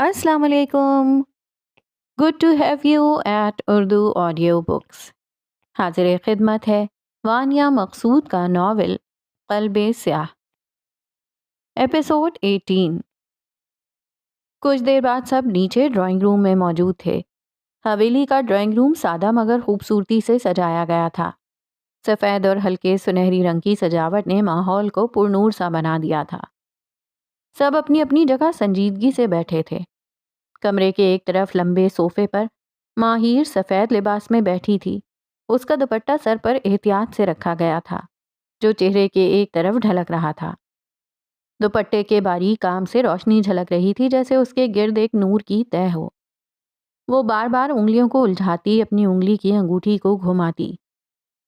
السلام علیکم. Good to have you at Urdu audio books. حاضر خدمت ہے وانیہ مقصود کا ناول قلب سیاہ. ایپیسوڈ 18. کچھ دیر بعد سب نیچے ڈرائنگ روم میں موجود تھے. حویلی کا ڈرائنگ روم سادہ مگر خوبصورتی سے سجایا گیا تھا. سفید اور ہلکے سنہری رنگ کی سجاوٹ نے ماحول کو پرنور سا بنا دیا تھا. سب اپنی اپنی جگہ سنجیدگی سے بیٹھے تھے. کمرے کے ایک طرف لمبے صوفے پر ماہیر سفید لباس میں بیٹھی تھی. اس کا دوپٹہ سر پر احتیاط سے رکھا گیا تھا جو چہرے کے ایک طرف ڈھلک رہا تھا. دوپٹے کے باریک کام سے روشنی جھلک رہی تھی جیسے اس کے گرد ایک نور کی تہ ہو. وہ بار بار انگلیوں کو الجھاتی اپنی انگلی کی انگوٹھی کو گھماتی.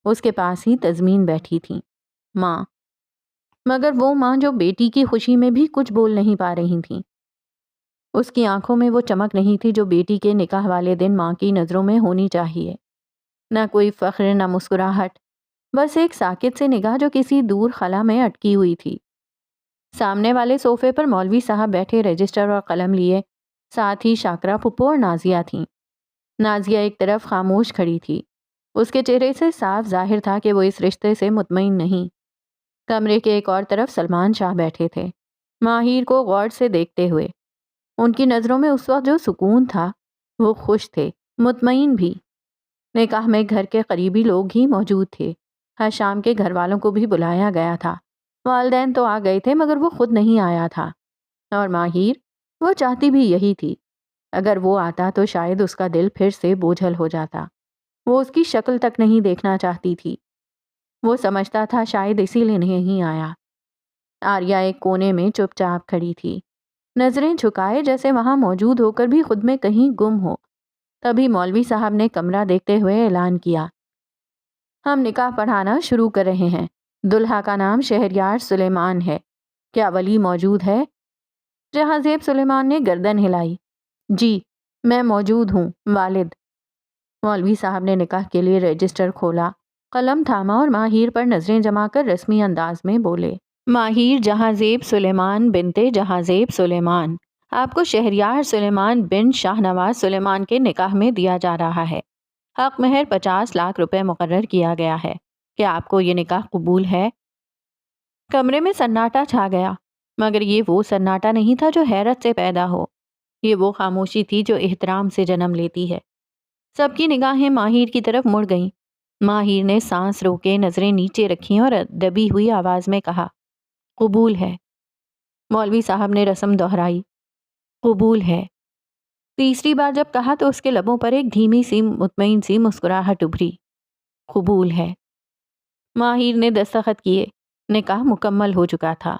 اس کے پاس ہی تزمین بیٹھی تھی، ماں، مگر وہ ماں جو بیٹی کی خوشی میں بھی کچھ بول نہیں پا رہی تھیں. اس کی آنکھوں میں وہ چمک نہیں تھی جو بیٹی کے نکاح والے دن ماں کی نظروں میں ہونی چاہیے. نہ کوئی فخر، نہ مسکراہٹ، بس ایک ساکت سے نگاہ جو کسی دور خلا میں اٹکی ہوئی تھی. سامنے والے صوفے پر مولوی صاحب بیٹھے رجسٹر اور قلم لیے، ساتھ ہی شاکرہ پھپھو اور نازیہ تھیں. نازیہ ایک طرف خاموش کھڑی تھی. اس کے چہرے سے صاف ظاہر تھا کہ وہ اس رشتے سے مطمئن نہیں. کمرے کے ایک اور طرف سلمان شاہ بیٹھے تھے، ماہیر کو غور سے دیکھتے ہوئے. ان کی نظروں میں اس وقت جو سکون تھا، وہ خوش تھے، مطمئن بھی. نکاح میں گھر کے قریبی لوگ ہی موجود تھے. ہر شام کے گھر والوں کو بھی بلایا گیا تھا. والدین تو آ گئے تھے مگر وہ خود نہیں آیا تھا. اور ماہیر، وہ چاہتی بھی یہی تھی. اگر وہ آتا تو شاید اس کا دل پھر سے بوجھل ہو جاتا. وہ اس کی شکل تک نہیں دیکھنا چاہتی تھی. وہ سمجھتا تھا شاید اسی لیے نہیں آیا. آریہ ایک کونے میں چپ چاپ کھڑی تھی، نظریں جھکائے جیسے وہاں موجود ہو کر بھی خود میں کہیں گم ہو. تبھی مولوی صاحب نے کمرہ دیکھتے ہوئے اعلان کیا، ہم نکاح پڑھانا شروع کر رہے ہیں. دلہا کا نام شہریار سلیمان ہے. کیا ولی موجود ہے؟ جہاں زیب سلیمان نے گردن ہلائی. جی، میں موجود ہوں والد. مولوی صاحب نے نکاح کے لیے رجسٹر کھولا، قلم تھاما اور ماہیر پر نظریں جما کر رسمی انداز میں بولے، ماہیر جہاں زیب سلیمان بنتے جہاں زیب سلیمان، آپ کو شہریار سلیمان بن شاہ نواز سلیمان کے نکاح میں دیا جا رہا ہے. حق مہر 50 لاکھ روپے مقرر کیا گیا ہے. کیا آپ کو یہ نکاح قبول ہے؟ کمرے میں سناٹا چھا گیا، مگر یہ وہ سناٹا نہیں تھا جو حیرت سے پیدا ہو. یہ وہ خاموشی تھی جو احترام سے جنم لیتی ہے. سب کی نگاہیں ماہیر کی طرف مڑ گئیں. ماہیر نے سانس روکے نظریں نیچے رکھیں اور دبی ہوئی آواز میں کہا، قبول ہے. مولوی صاحب نے رسم دہرائی، قبول ہے. تیسری بار جب کہا تو اس کے لبوں پر ایک دھیمی سی مطمئن سی مسکراہٹ ابھری، قبول ہے. ماہیر نے دستخط کیے. نکاح مکمل ہو چکا تھا.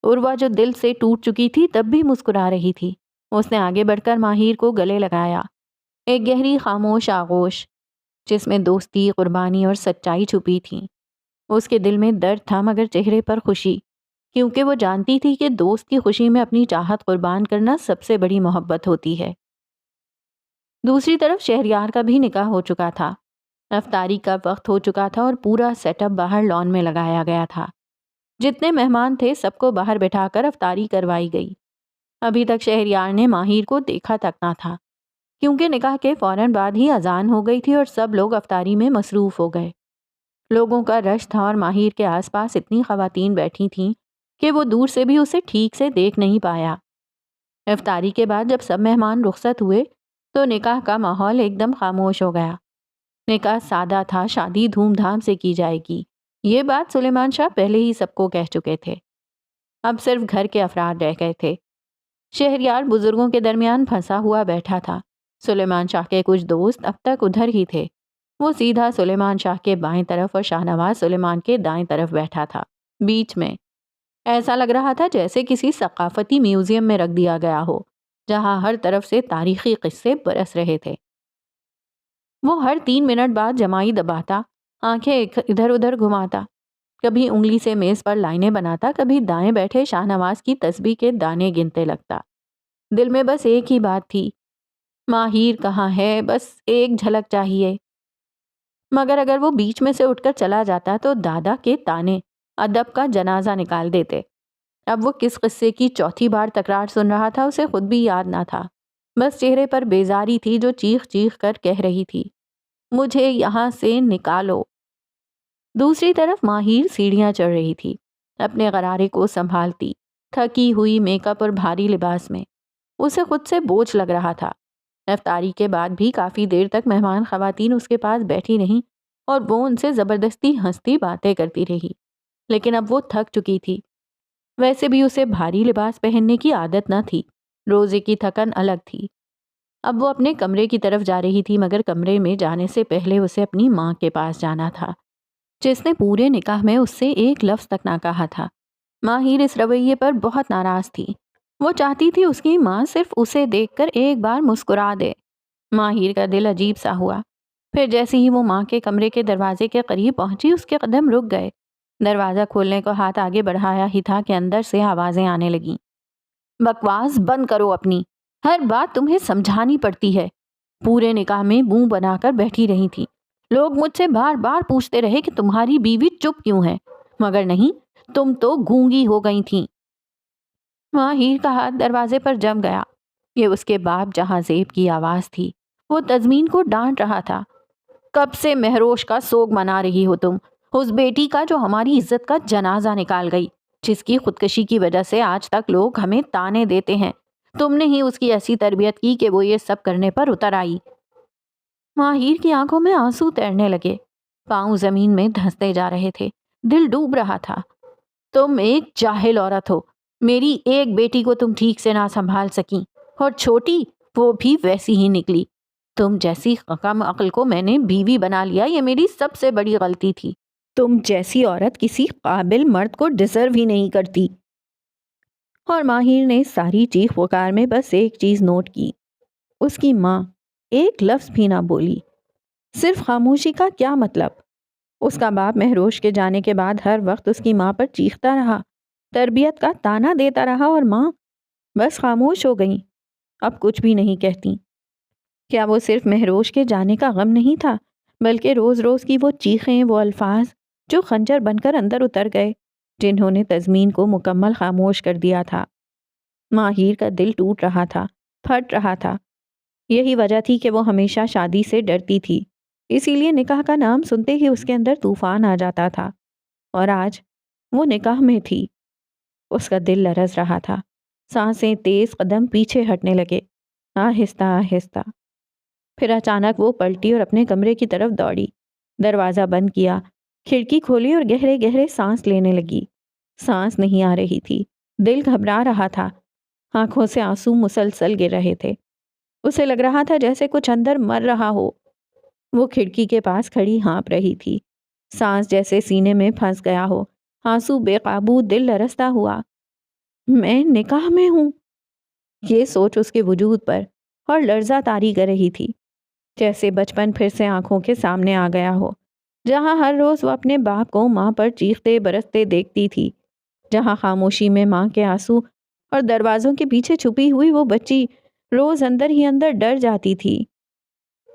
عروہ جو دل سے ٹوٹ چکی تھی تب بھی مسکرا رہی تھی. اس نے آگے بڑھ کر ماہیر کو گلے لگایا. ایک گہری خاموش آغوش جس میں دوستی، قربانی اور سچائی چھپی تھی. اس کے دل میں درد تھا مگر چہرے پر خوشی، کیونکہ وہ جانتی تھی کہ دوست کی خوشی میں اپنی چاہت قربان کرنا سب سے بڑی محبت ہوتی ہے. دوسری طرف شہریار کا بھی نکاح ہو چکا تھا. افطاری کا وقت ہو چکا تھا اور پورا سیٹ اپ باہر لان میں لگایا گیا تھا. جتنے مہمان تھے سب کو باہر بٹھا کر افطاری کروائی گئی. ابھی تک شہریار نے ماہیر کو دیکھا تک نہ تھا، کیونکہ نکاح کے فوراً بعد ہی اذان ہو گئی تھی اور سب لوگ افطاری میں مصروف ہو گئے. لوگوں کا رش تھا اور ماہیر کے آس پاس اتنی خواتین بیٹھی تھیں کہ وہ دور سے بھی اسے ٹھیک سے دیکھ نہیں پایا. افطاری کے بعد جب سب مہمان رخصت ہوئے تو نکاح کا ماحول ایک دم خاموش ہو گیا. نکاح سادہ تھا، شادی دھوم دھام سے کی جائے گی، یہ بات سلیمان شاہ پہلے ہی سب کو کہہ چکے تھے. اب صرف گھر کے افراد رہ گئے تھے. شہریار بزرگوں کے درمیان پھنسا ہوا بیٹھا تھا. سلیمان شاہ کے کچھ دوست اب تک ادھر ہی تھے. وہ سیدھا سلیمان شاہ کے بائیں طرف اور شاہ نواز سلیمان کے دائیں طرف بیٹھا تھا، بیچ میں. ایسا لگ رہا تھا جیسے کسی ثقافتی میوزیم میں رکھ دیا گیا ہو جہاں ہر طرف سے تاریخی قصے برس رہے تھے. وہ ہر 3 منٹ بعد جمائی دباتا، آنکھیں ادھر ادھر گھماتا، کبھی انگلی سے میز پر لائنیں بناتا، کبھی دائیں بیٹھے شاہ نواز کی تسبیح کے دانے گنتے لگتا. دل میں بس ایک ہی بات تھی، ماہیر کہاں ہے؟ بس ایک جھلک چاہیے. مگر اگر وہ بیچ میں سے اٹھ کر چلا جاتا تو دادا کے تانے ادب کا جنازہ نکال دیتے. اب وہ کس قصے کی چوتھی بار تکرار سن رہا تھا اسے خود بھی یاد نہ تھا، بس چہرے پر بیزاری تھی جو چیخ چیخ کر کہہ رہی تھی، مجھے یہاں سے نکالو۔ دوسری طرف ماہر سیڑھیاں چڑھ رہی تھی، اپنے غرارے کو سنبھالتی، تھکی ہوئی میک اپ اور بھاری لباس میں اسے خود سے بوجھ لگ رہا تھا۔ افطاری کے بعد بھی کافی دیر تک مہمان خواتین اس کے پاس بیٹھی رہیں اور وہ ان سے زبردستی ہنستی باتیں کرتی رہی، لیکن اب وہ تھک چکی تھی۔ ویسے بھی اسے بھاری لباس پہننے کی عادت نہ تھی، روزے کی تھکن الگ تھی۔ اب وہ اپنے کمرے کی طرف جا رہی تھی، مگر کمرے میں جانے سے پہلے اسے اپنی ماں کے پاس جانا تھا، جس نے پورے نکاح میں اس سے ایک لفظ تک نہ کہا تھا۔ ماہر اس رویے پر بہت ناراض تھی۔ وہ چاہتی تھی اس کی ماں صرف اسے دیکھ کر ایک بار مسکرا دے۔ ماہر کا دل عجیب سا ہوا۔ پھر جیسے ہی وہ ماں کے کمرے کے دروازے کے قریب پہنچی اس کے قدم رک گئے۔ دروازہ کھولنے کو ہاتھ آگے بڑھایا ہی تھا کہ اندر سے آوازیں آنے لگیں، بکواس بند کرو اپنی، ہر بات تمہیں سمجھانی پڑتی ہے۔ پورے نکاح میں منہ بنا کر بیٹھی رہی تھی، لوگ مجھ سے بار بار پوچھتے رہے کہ تمہاری بیوی چپ کیوں ہے، مگر نہیں، تم تو گونگی ہو گئی تھیں۔ ماہر کا ہاتھ دروازے پر جم گیا۔ یہ اس کے باپ جہاں زیب کی آواز تھی۔ وہ تزمین کو ڈانٹ رہا تھا، کب سے مہروش کا سوگ منا رہی ہو تم، اس بیٹی کا جو ہماری عزت کا جنازہ نکال گئی، جس کی خودکشی کی وجہ سے آج تک لوگ ہمیں تانے دیتے ہیں۔ تم نے ہی اس کی ایسی تربیت کی کہ وہ یہ سب کرنے پر اتر آئی۔ ماہر کی آنکھوں میں آنسو تیرنے لگے، پاؤں زمین میں دھنستے جا رہے تھے، دل ڈوب رہا تھا۔ تم ایک جاہل عورت ہو، میری ایک بیٹی کو تم ٹھیک سے نہ سنبھال سکیں، اور چھوٹی وہ بھی ویسی ہی نکلی۔ تم جیسی کم عقل کو میں نے بیوی بنا لیا، یہ میری سب سے بڑی غلطی تھی۔ تم جیسی عورت کسی قابل مرد کو ڈیزرو ہی نہیں کرتی۔ اور ماہر نے ساری چیخ پکار میں بس ایک چیز نوٹ کی، اس کی ماں ایک لفظ بھی نہ بولی۔ صرف خاموشی کا کیا مطلب؟ اس کا باپ مہروش کے جانے کے بعد ہر وقت اس کی ماں پر چیختا رہا، تربیت کا تانا دیتا رہا، اور ماں بس خاموش ہو گئی، اب کچھ بھی نہیں کہتی۔ کیا وہ صرف مہروش کے جانے کا غم نہیں تھا، بلکہ روز روز کی وہ چیخیں، وہ الفاظ جو خنجر بن کر اندر اتر گئے، جنہوں نے تزمین کو مکمل خاموش کر دیا تھا۔ ماہر کا دل ٹوٹ رہا تھا، پھٹ رہا تھا۔ یہی وجہ تھی کہ وہ ہمیشہ شادی سے ڈرتی تھی، اسی لیے نکاح کا نام سنتے ہی اس کے اندر طوفان آ جاتا تھا، اور آج وہ نکاح میں تھی۔ اس کا دل لرز رہا تھا، سانسیں تیز، قدم پیچھے ہٹنے لگے، آہستہ آہستہ۔ پھر اچانک وہ پلٹی اور اپنے کمرے کی طرف دوڑی، دروازہ بند کیا، کھڑکی کھولی اور گہرے گہرے سانس لینے لگی۔ سانس نہیں آ رہی تھی، دل گھبرا رہا تھا، آنکھوں سے آنسو مسلسل گر رہے تھے۔ اسے لگ رہا تھا جیسے کچھ اندر مر رہا ہو۔ وہ کھڑکی کے پاس کھڑی ہانپ رہی تھی، سانس جیسے سینے میں پھنس گیا ہو، آنسو بے قابو، دل لرزتا ہوا۔ میں نکاح میں ہوں، یہ سوچ اس کے وجود پر اور لرزہ طاری کر رہی تھی، جیسے بچپن پھر سے آنکھوں کے سامنے آ گیا ہو، جہاں ہر روز وہ اپنے باپ کو ماں پر چیختے برستے دیکھتی تھی، جہاں خاموشی میں ماں کے آنسو اور دروازوں کے پیچھے چھپی ہوئی وہ بچی روز اندر ہی اندر ڈر جاتی تھی۔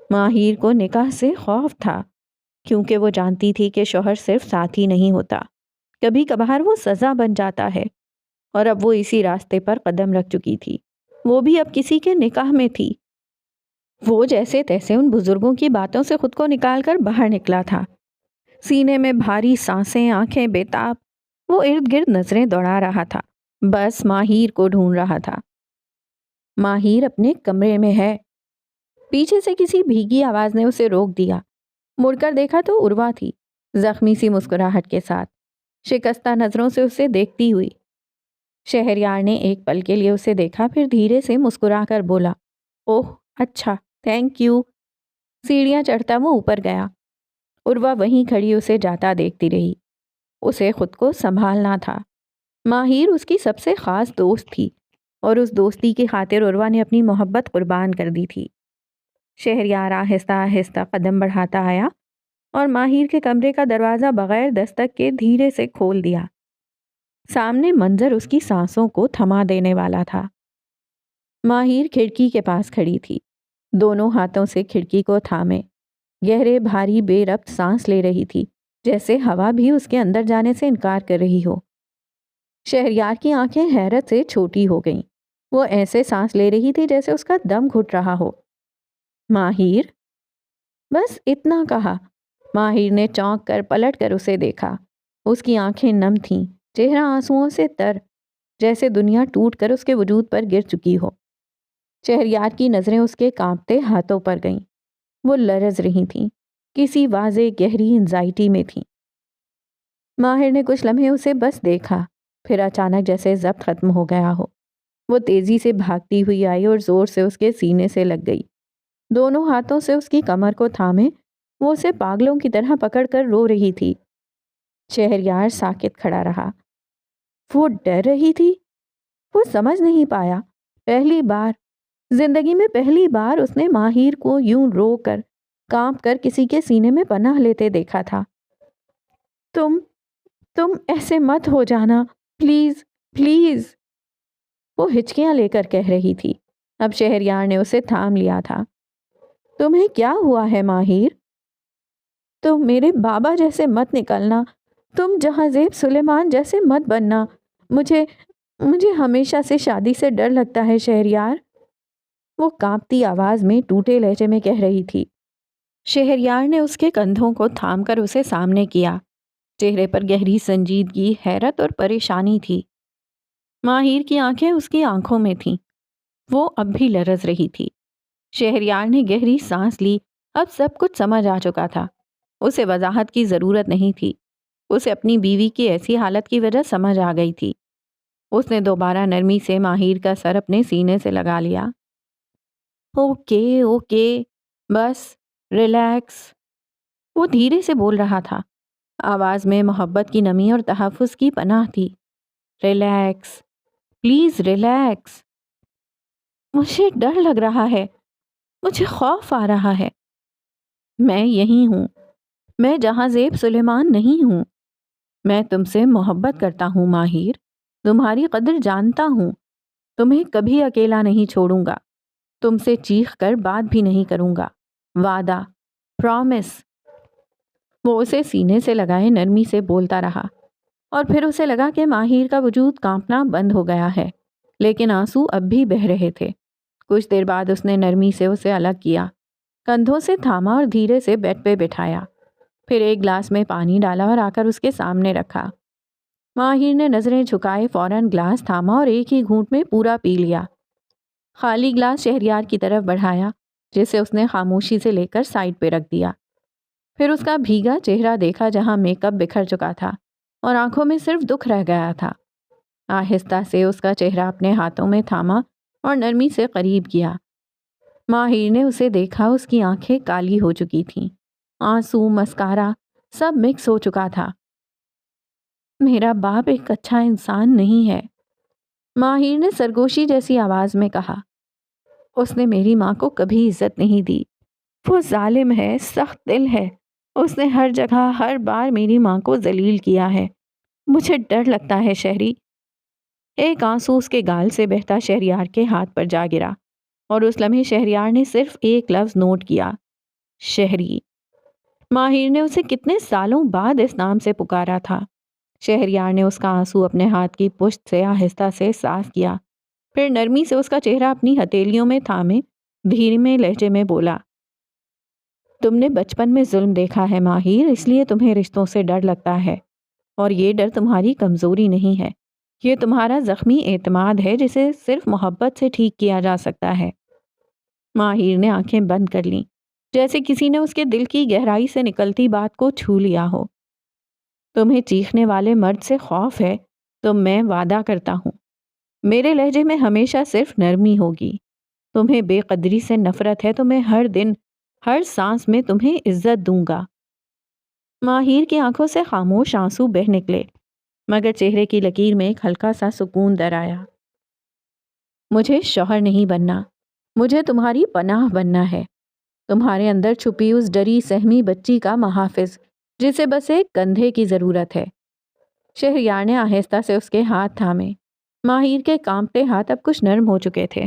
ماہر کو نکاح سے خوف تھا، کیونکہ وہ جانتی تھی کہ شوہر صرف ساتھی نہیں ہوتا، کبھی کبھار وہ سزا بن جاتا ہے، اور اب وہ اسی راستے پر قدم رکھ چکی تھی، وہ بھی اب کسی کے نکاح میں تھی۔ وہ جیسے تیسے ان بزرگوں کی باتوں سے خود کو نکال کر باہر نکلا تھا، سینے میں بھاری سانسیں، آنکھیں بےتاب۔ وہ ارد گرد نظریں دوڑا رہا تھا، بس ماہر کو ڈھونڈ رہا تھا۔ ماہر اپنے کمرے میں ہے۔ پیچھے سے کسی بھیگی آواز نے اسے روک دیا۔ مڑ کر دیکھا تو عروہ تھی، زخمی سی مسکراہٹ کے ساتھ، شکستہ نظروں سے اسے دیکھتی ہوئی۔ شہریار نے ایک پل کے لیے اسے دیکھا، پھر دھیرے سے مسکرا کر بولا، اوہ اچھا، تھینک یو۔ سیڑھیاں چڑھتا وہ اوپر گیا۔ عروہ وہیں کھڑی اسے جاتا دیکھتی رہی۔ اسے خود کو سنبھالنا تھا۔ ماہر اس کی سب سے خاص دوست تھی، اور اس دوستی کی خاطر عروہ نے اپنی محبت قربان کر دی تھی۔ شہریار آہستہ آہستہ قدم بڑھاتا آیا اور ماہر کے کمرے کا دروازہ بغیر دستک کے دھیرے سے کھول دیا۔ سامنے منظر اس کی سانسوں کو تھما دینے والا تھا۔ ماہر کھڑکی کے پاس کھڑی تھی، دونوں ہاتھوں سے کھڑکی کو تھامے، گہرے بھاری بے ربط سانس لے رہی تھی، جیسے ہوا بھی اس کے اندر جانے سے انکار کر رہی ہو۔ شہریار کی آنکھیں حیرت سے چھوٹی ہو گئیں۔ وہ ایسے سانس لے رہی تھی جیسے اس کا دم گھٹ رہا ہو۔ ماہر؟ بس اتنا کہا۔ ماہر نے چونک کر پلٹ کر اسے دیکھا۔ اس کی آنکھیں نم تھیں، چہرہ آنسوؤں سے تر، جیسے دنیا ٹوٹ کر اس کے وجود پر گر چکی ہو۔ شہریار کی نظریں اس کے کانپتے ہاتھوں پر گئیں۔ وہ لرز رہی تھیں، کسی واضح گہری انزائٹی میں تھیں۔ ماہر نے کچھ لمحے اسے بس دیکھا، پھر اچانک جیسے ضبط ختم ہو گیا ہو، وہ تیزی سے بھاگتی ہوئی آئی اور زور سے اس کے سینے سے لگ گئی۔ دونوں ہاتھوں سے اس کی کمر کو تھامے وہ اسے پاگلوں کی طرح پکڑ کر رو رہی تھی۔ شہریار ساکت کھڑا رہا۔ وہ ڈر رہی تھی؟ وہ سمجھ نہیں پایا۔ پہلی بار زندگی میں پہلی بار اس نے ماہر کو یوں رو کر کانپ کر کسی کے سینے میں پناہ لیتے دیکھا تھا۔ تم ایسے مت ہو جانا، پلیز پلیز، وہ ہچکیاں لے کر کہہ رہی تھی۔ اب شہریار نے اسے تھام لیا تھا۔ تمہیں کیا ہوا ہے ماہر؟ تم میرے بابا جیسے مت نکلنا، تم جہاں زیب سلیمان جیسے مت بننا، مجھے ہمیشہ سے شادی سے ڈر لگتا ہے شہریار، وہ کانپتی آواز میں ٹوٹے لہجے میں کہہ رہی تھی۔ شہریار نے اس کے کندھوں کو تھام کر اسے سامنے کیا۔ چہرے پر گہری سنجیدگی، حیرت اور پریشانی تھی۔ ماہر کی آنکھیں اس کی آنکھوں میں تھیں۔ وہ اب بھی لرز رہی تھی۔ شہریار نے گہری سانس لی۔ اب سب کچھ سمجھ آ چکا تھا۔ اسے وضاحت کی ضرورت نہیں تھی۔ اسے اپنی بیوی کی ایسی حالت کی وجہ سمجھ آ گئی تھی۔ اس نے دوبارہ نرمی سے ماہر کا سر اپنے سینے سے لگا لیا۔ اوکے اوکے، بس ریلیکس، وہ دھیرے سے بول رہا تھا۔ آواز میں محبت کی نمی اور تحفظ کی پناہ تھی۔ ریلیکس، پلیز ریلیکس، مجھے ڈر لگ رہا ہے، مجھے خوف آ رہا ہے۔ میں یہی ہوں، میں جہاں زیب سلیمان نہیں ہوں۔ میں تم سے محبت کرتا ہوں ماہر، تمہاری قدر جانتا ہوں۔ تمہیں کبھی اکیلا نہیں چھوڑوں گا، تم سے چیخ کر بات بھی نہیں کروں گا، وعدہ، پرومس۔ وہ اسے سینے سے لگائے نرمی سے بولتا رہا، اور پھر اسے لگا کہ ماہر کا وجود کانپنا بند ہو گیا ہے، لیکن آنسو اب بھی بہہ رہے تھے۔ کچھ دیر بعد اس نے نرمی سے اسے الگ کیا، کندھوں سے تھاما اور دھیرے سے بیڈ پہ بٹھایا۔ پھر ایک گلاس میں پانی ڈالا اور آ کر اس کے سامنے رکھا۔ ماہر نے نظریں جھکائے فوراً گلاس تھاما اور ایک ہی گھونٹ میں پورا پی لیا۔ خالی گلاس شہریار کی طرف بڑھایا، جسے اس نے خاموشی سے لے کر سائڈ پہ رکھ دیا۔ پھر اس کا بھیگا چہرہ دیکھا جہاں میک اپ بکھر چکا تھا اور آنکھوں میں صرف دکھ رہ گیا تھا۔ آہستہ سے اس کا چہرہ اپنے ہاتھوں میں تھاما اور نرمی سے قریب کیا۔ ماہر نے اسے دیکھا، اس کی آنکھیں کالی ہو چکی تھیں، آنسو، مسکارا سب مکس ہو چکا تھا۔ میرا باپ ایک اچھا انسان نہیں ہے، ماہر نے سرگوشی جیسی آواز میں کہا۔ اس نے میری ماں کو کبھی عزت نہیں دی، وہ ظالم ہے، سخت دل ہے، اس نے ہر جگہ ہر بار میری ماں کو ذلیل کیا ہے۔ مجھے ڈر لگتا ہے شہری۔ ایک آنسو اس کے گال سے بہتا شہریار کے ہاتھ پر جا گرا، اور اس لمحے شہریار نے صرف ایک لفظ نوٹ کیا، شہری۔ ماہر نے اسے کتنے سالوں بعد اس نام سے پکارا تھا۔ شہریار نے اس کا آنسو اپنے ہاتھ کی پشت سے آہستہ سے صاف کیا، پھر نرمی سے اس کا چہرہ اپنی ہتھیلیوں میں تھامے دھیرے لہجے میں بولا، تم نے بچپن میں ظلم دیکھا ہے ماہر، اس لیے تمہیں رشتوں سے ڈر لگتا ہے، اور یہ ڈر تمہاری کمزوری نہیں ہے، یہ تمہارا زخمی اعتماد ہے جسے صرف محبت سے ٹھیک کیا جا سکتا ہے۔ ماہر نے آنکھیں بند کر لیں، جیسے کسی نے اس کے دل کی گہرائی سے نکلتی بات کو چھو لیا ہو۔ تمہیں چیخنے والے مرد سے خوف ہے تو میں وعدہ کرتا ہوں، میرے لہجے میں ہمیشہ صرف نرمی ہوگی۔ تمہیں بے قدری سے نفرت ہے تو میں ہر دن، ہر سانس میں تمہیں عزت دوں گا۔ ماہر کی آنکھوں سے خاموش آنسو بہہ نکلے، مگر چہرے کی لکیر میں ایک ہلکا سا سکون در آیا۔ مجھے شوہر نہیں بننا، مجھے تمہاری پناہ بننا ہے، تمہارے اندر چھپی اس ڈری سہمی بچی کا محافظ جسے بس ایک کندھے کی ضرورت ہے۔ شہریار نے آہستہ سے اس کے ہاتھ تھامے۔ ماہر کے کانپتے ہاتھ اب کچھ نرم ہو چکے تھے۔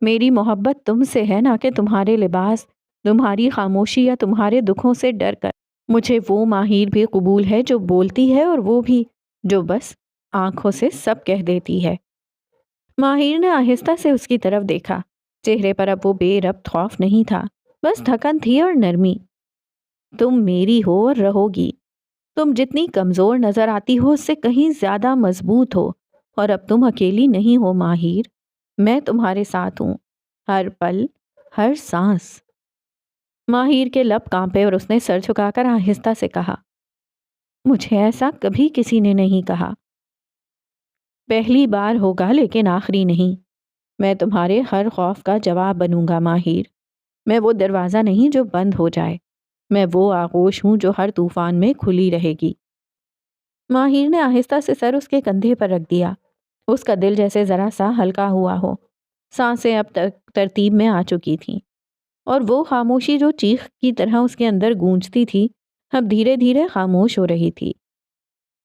میری محبت تم سے ہے، نہ کہ تمہارے لباس، تمہاری خاموشی یا تمہارے دکھوں سے ڈر کر۔ مجھے وہ ماہر بھی قبول ہے جو بولتی ہے، اور وہ بھی جو بس آنکھوں سے سب کہہ دیتی ہے۔ ماہر نے آہستہ سے اس کی طرف دیکھا۔ چہرے پر اب وہ بے ربط خوف نہیں تھا، بس تھکن تھی اور نرمی۔ تم میری ہو اور رہو گی۔ تم جتنی کمزور نظر آتی ہو اس سے کہیں زیادہ مضبوط ہو، اور اب تم اکیلی نہیں ہو ماہر، میں تمہارے ساتھ ہوں، ہر پل، ہر سانس۔ ماہر کے لب کانپے اور اس نے سر جھکا کر آہستہ سے کہا، مجھے ایسا کبھی کسی نے نہیں کہا۔ پہلی بار ہوگا لیکن آخری نہیں۔ میں تمہارے ہر خوف کا جواب بنوں گا ماہر۔ میں وہ دروازہ نہیں جو بند ہو جائے، میں وہ آغوش ہوں جو ہر طوفان میں کھلی رہے گی۔ ماہر نے آہستہ سے سر اس کے کندھے پر رکھ دیا۔ اس کا دل جیسے ذرا سا ہلکا ہوا ہو، سانسیں اب تک ترتیب میں آ چکی تھیں، اور وہ خاموشی جو چیخ کی طرح اس کے اندر گونجتی تھی اب دھیرے دھیرے خاموش ہو رہی تھی۔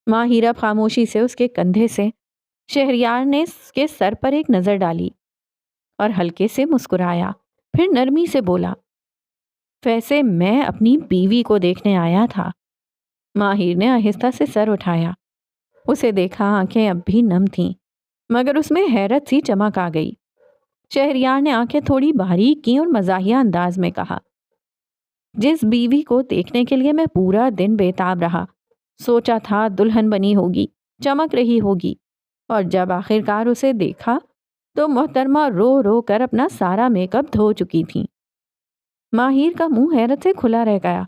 ماہر اب خاموشی سے اس کے کندھے سے شہریار نے اس کے سر پر ایک نظر ڈالی اور ہلکے سے مسکرایا، پھر نرمی سے بولا، ویسے میں اپنی بیوی کو دیکھنے آیا تھا۔ ماہر نے آہستہ سے سر اٹھایا، اسے دیکھا، آنکھیں اب بھی نم تھیں، مگر اس میں حیرت سی چمک آ گئی۔ شہریار نے آنکھیں تھوڑی باریک کی اور مزاحیہ انداز میں کہا، جس بیوی کو دیکھنے کے لیے میں پورا دن بےتاب رہا، سوچا تھا دلہن بنی ہوگی، چمک رہی ہوگی، اور جب آخر کار اسے دیکھا تو محترمہ رو رو کر اپنا سارا میک اپ دھو چکی تھیں۔ ماہر کا منہ حیرت سے کھلا رہ گیا،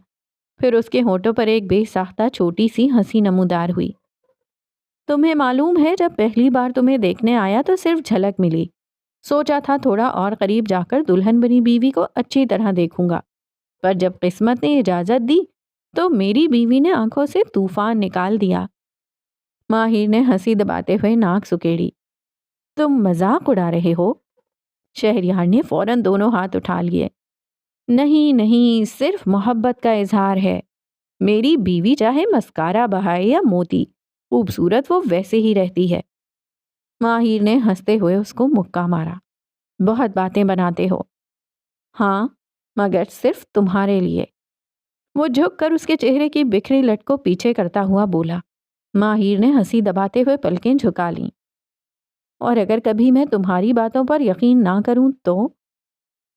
پھر اس کے ہونٹوں پر ایک بے ساختہ چھوٹی سی ہنسی نمودار ہوئی۔ تمہیں معلوم ہے جب پہلی بار تمہیں دیکھنے آیا تو صرف جھلک ملی، سوچا تھا تھوڑا اور قریب جا کر دلہن بنی بیوی کو اچھی طرح دیکھوں گا، پر جب قسمت نے اجازت دی تو میری بیوی نے آنکھوں سے طوفان نکال دیا۔ ماہر نے ہنسی دباتے ہوئے ناک سکیڑی۔ تم مذاق اڑا رہے ہو؟ شہریار نے فوراً دونوں ہاتھ اٹھا لیے۔ نہیں نہیں، صرف محبت کا اظہار ہے۔ میری بیوی چاہے مسکارا بہائے یا موتی، خوبصورت وہ ویسے ہی رہتی ہے۔ ماہر نے ہنستے ہوئے اس کو مکہ مارا۔ بہت باتیں بناتے ہو۔ ہاں، مگر صرف تمہارے لیے۔ وہ جھک کر اس کے چہرے کی بکھری لٹ کو پیچھے کرتا ہوا بولا۔ ماہر نے ہنسی دباتے ہوئے پلکیں جھکا لیں۔ اور اگر کبھی میں تمہاری باتوں پر یقین نہ کروں تو؟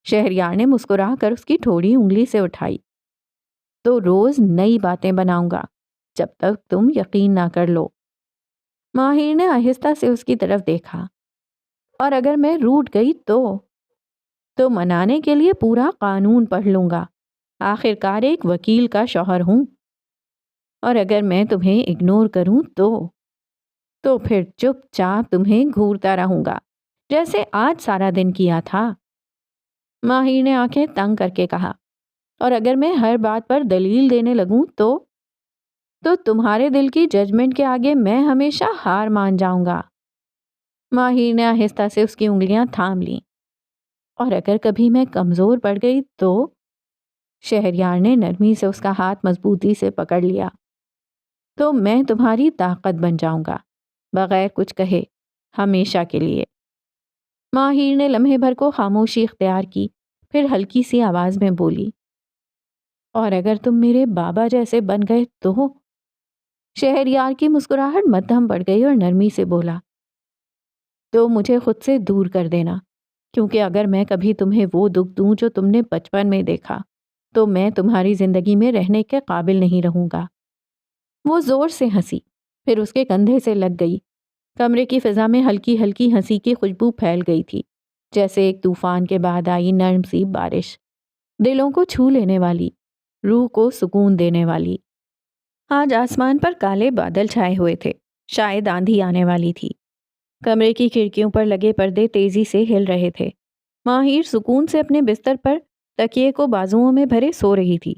شہریار نے مسکرا کر اس کی ٹھوڑی انگلی سے اٹھائی۔ تو روز نئی باتیں بناؤں گا جب تک تم یقین نہ کر لو۔ ماہر نے آہستہ سے اس کی طرف دیکھا۔ اور اگر میں روٹھ گئی تو منانے کے لیے پورا قانون پڑھ لوں گا، آخر کار ایک وکیل کا شوہر ہوں۔ اور اگر میں تمہیں اگنور کروں تو پھر چپ چاپ تمہیں گھورتا رہوں گا جیسے آج سارا دن کیا تھا۔ ماہر نے آنکھیں تنگ کر کے کہا، اور اگر میں ہر بات پر دلیل دینے لگوں تو تمہارے دل کی ججمنٹ کے آگے میں ہمیشہ ہار مان جاؤں گا۔ ماہر نے آہستہ سے اس کی انگلیاں تھام لیں۔ اور اگر کبھی میں کمزور پڑ گئی تو؟ شہریار نے نرمی سے اس کا ہاتھ مضبوطی سے پکڑ لیا۔ تو میں تمہاری طاقت بن جاؤں گا، بغیر کچھ کہے، ہمیشہ کے لیے۔ ماہر نے لمحے بھر کو خاموشی اختیار کی، پھر ہلکی سی آواز میں بولی، اور اگر تم میرے بابا جیسے بن گئے تو؟ شہریار کی مسکراہٹ مدھم پڑ گئی اور نرمی سے بولا، تو مجھے خود سے دور کر دینا، کیونکہ اگر میں کبھی تمہیں وہ دکھ دوں جو تم نے بچپن میں دیکھا تو میں تمہاری زندگی میں رہنے کے قابل نہیں رہوں گا۔ وہ زور سے ہنسی، پھر اس کے کندھے سے لگ گئی۔ کمرے کی فضا میں ہلکی ہلکی ہنسی کی خوشبو پھیل گئی تھی، جیسے ایک طوفان کے بعد آئی نرم سی بارش، دلوں کو چھو لینے والی، روح کو سکون دینے والی۔ آج آسمان پر کالے بادل چھائے ہوئے تھے، شاید آندھی آنے والی تھی۔ کمرے کی کھڑکیوں پر لگے پردے تیزی سے ہل رہے تھے۔ ماہر سکون سے اپنے بستر پر تکیے کو بازوؤں میں بھرے سو رہی تھی۔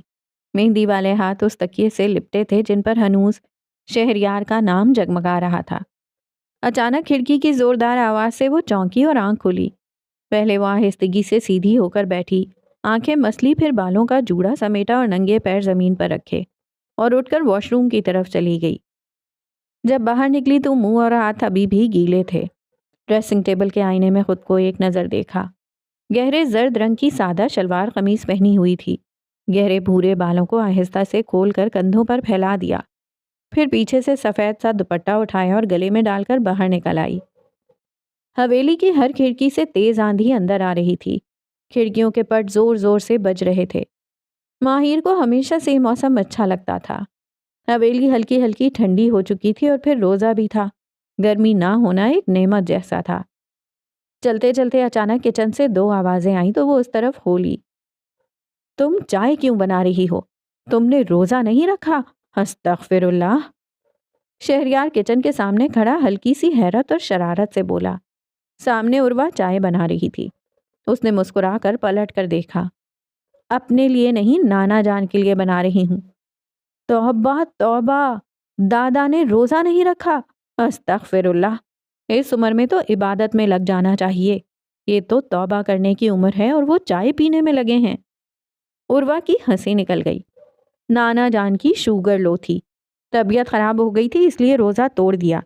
مہندی والے ہاتھ اس تکیے سے لپٹے تھے جن پر ہنوز شہریار کا نام جگمگا رہا تھا۔ اچانک کھڑکی کی زوردار آواز سے وہ چونکی اور آنکھ کھلی۔ پہلے وہ آہستگی سے سیدھی ہو کر بیٹھی، آنکھیں مسلی، پھر بالوں کا جوڑا سمیٹا اور ننگے پیر زمین پر رکھے، اور اٹھ کر واش روم کی طرف چلی گئی۔ جب باہر نکلی تو منہ اور ہاتھ ابھی بھی گیلے تھے۔ ڈریسنگ ٹیبل کے آئینے میں خود کو ایک نظر دیکھا۔ گہرے زرد رنگ کی سادہ شلوار قمیص پہنی ہوئی تھی۔ گہرے بھورے بالوں کو آہستہ سے کھول کر کندھوں پر پھیلا دیا، پھر پیچھے سے سفید سا دوپٹہ اٹھایا اور گلے میں ڈال کر باہر نکل آئی۔ حویلی کی ہر کھڑکی سے تیز آندھی اندر آ رہی تھی، کھڑکیوں کے پٹ زور زور سے بج رہے تھے۔ ماہر کو ہمیشہ سے موسم اچھا لگتا تھا۔ حویلی ہلکی ہلکی ٹھنڈی ہو چکی تھی اور پھر روزہ بھی تھا، گرمی نہ ہونا ایک نعمت جیسا تھا۔ چلتے چلتے اچانک کچن سے 2 آوازیں آئیں تو وہ اس طرف ہو لی۔ تم چائے کیوں بنا رہی ہو؟ تم نے روزہ نہیں رکھا؟ استغفر اللہ۔ شہریار کچن کے سامنے کھڑا ہلکی سی حیرت اور شرارت سے بولا۔ سامنے عروہ چائے بنا رہی تھی۔ اس نے مسکرا کر پلٹ کر دیکھا۔ اپنے لیے نہیں، نانا جان کے لیے بنا رہی ہوں۔ توبہ توبہ، دادا نے روزہ نہیں رکھا؟ استغفر اللہ، اس عمر میں تو عبادت میں لگ جانا چاہیے، یہ تو توبہ کرنے کی عمر ہے اور وہ چائے پینے میں لگے ہیں۔ عروہ کی ہنسی نکل گئی۔ نانا جان کی شوگر لو تھی، طبیعت خراب ہو گئی تھی اس لیے روزہ توڑ دیا،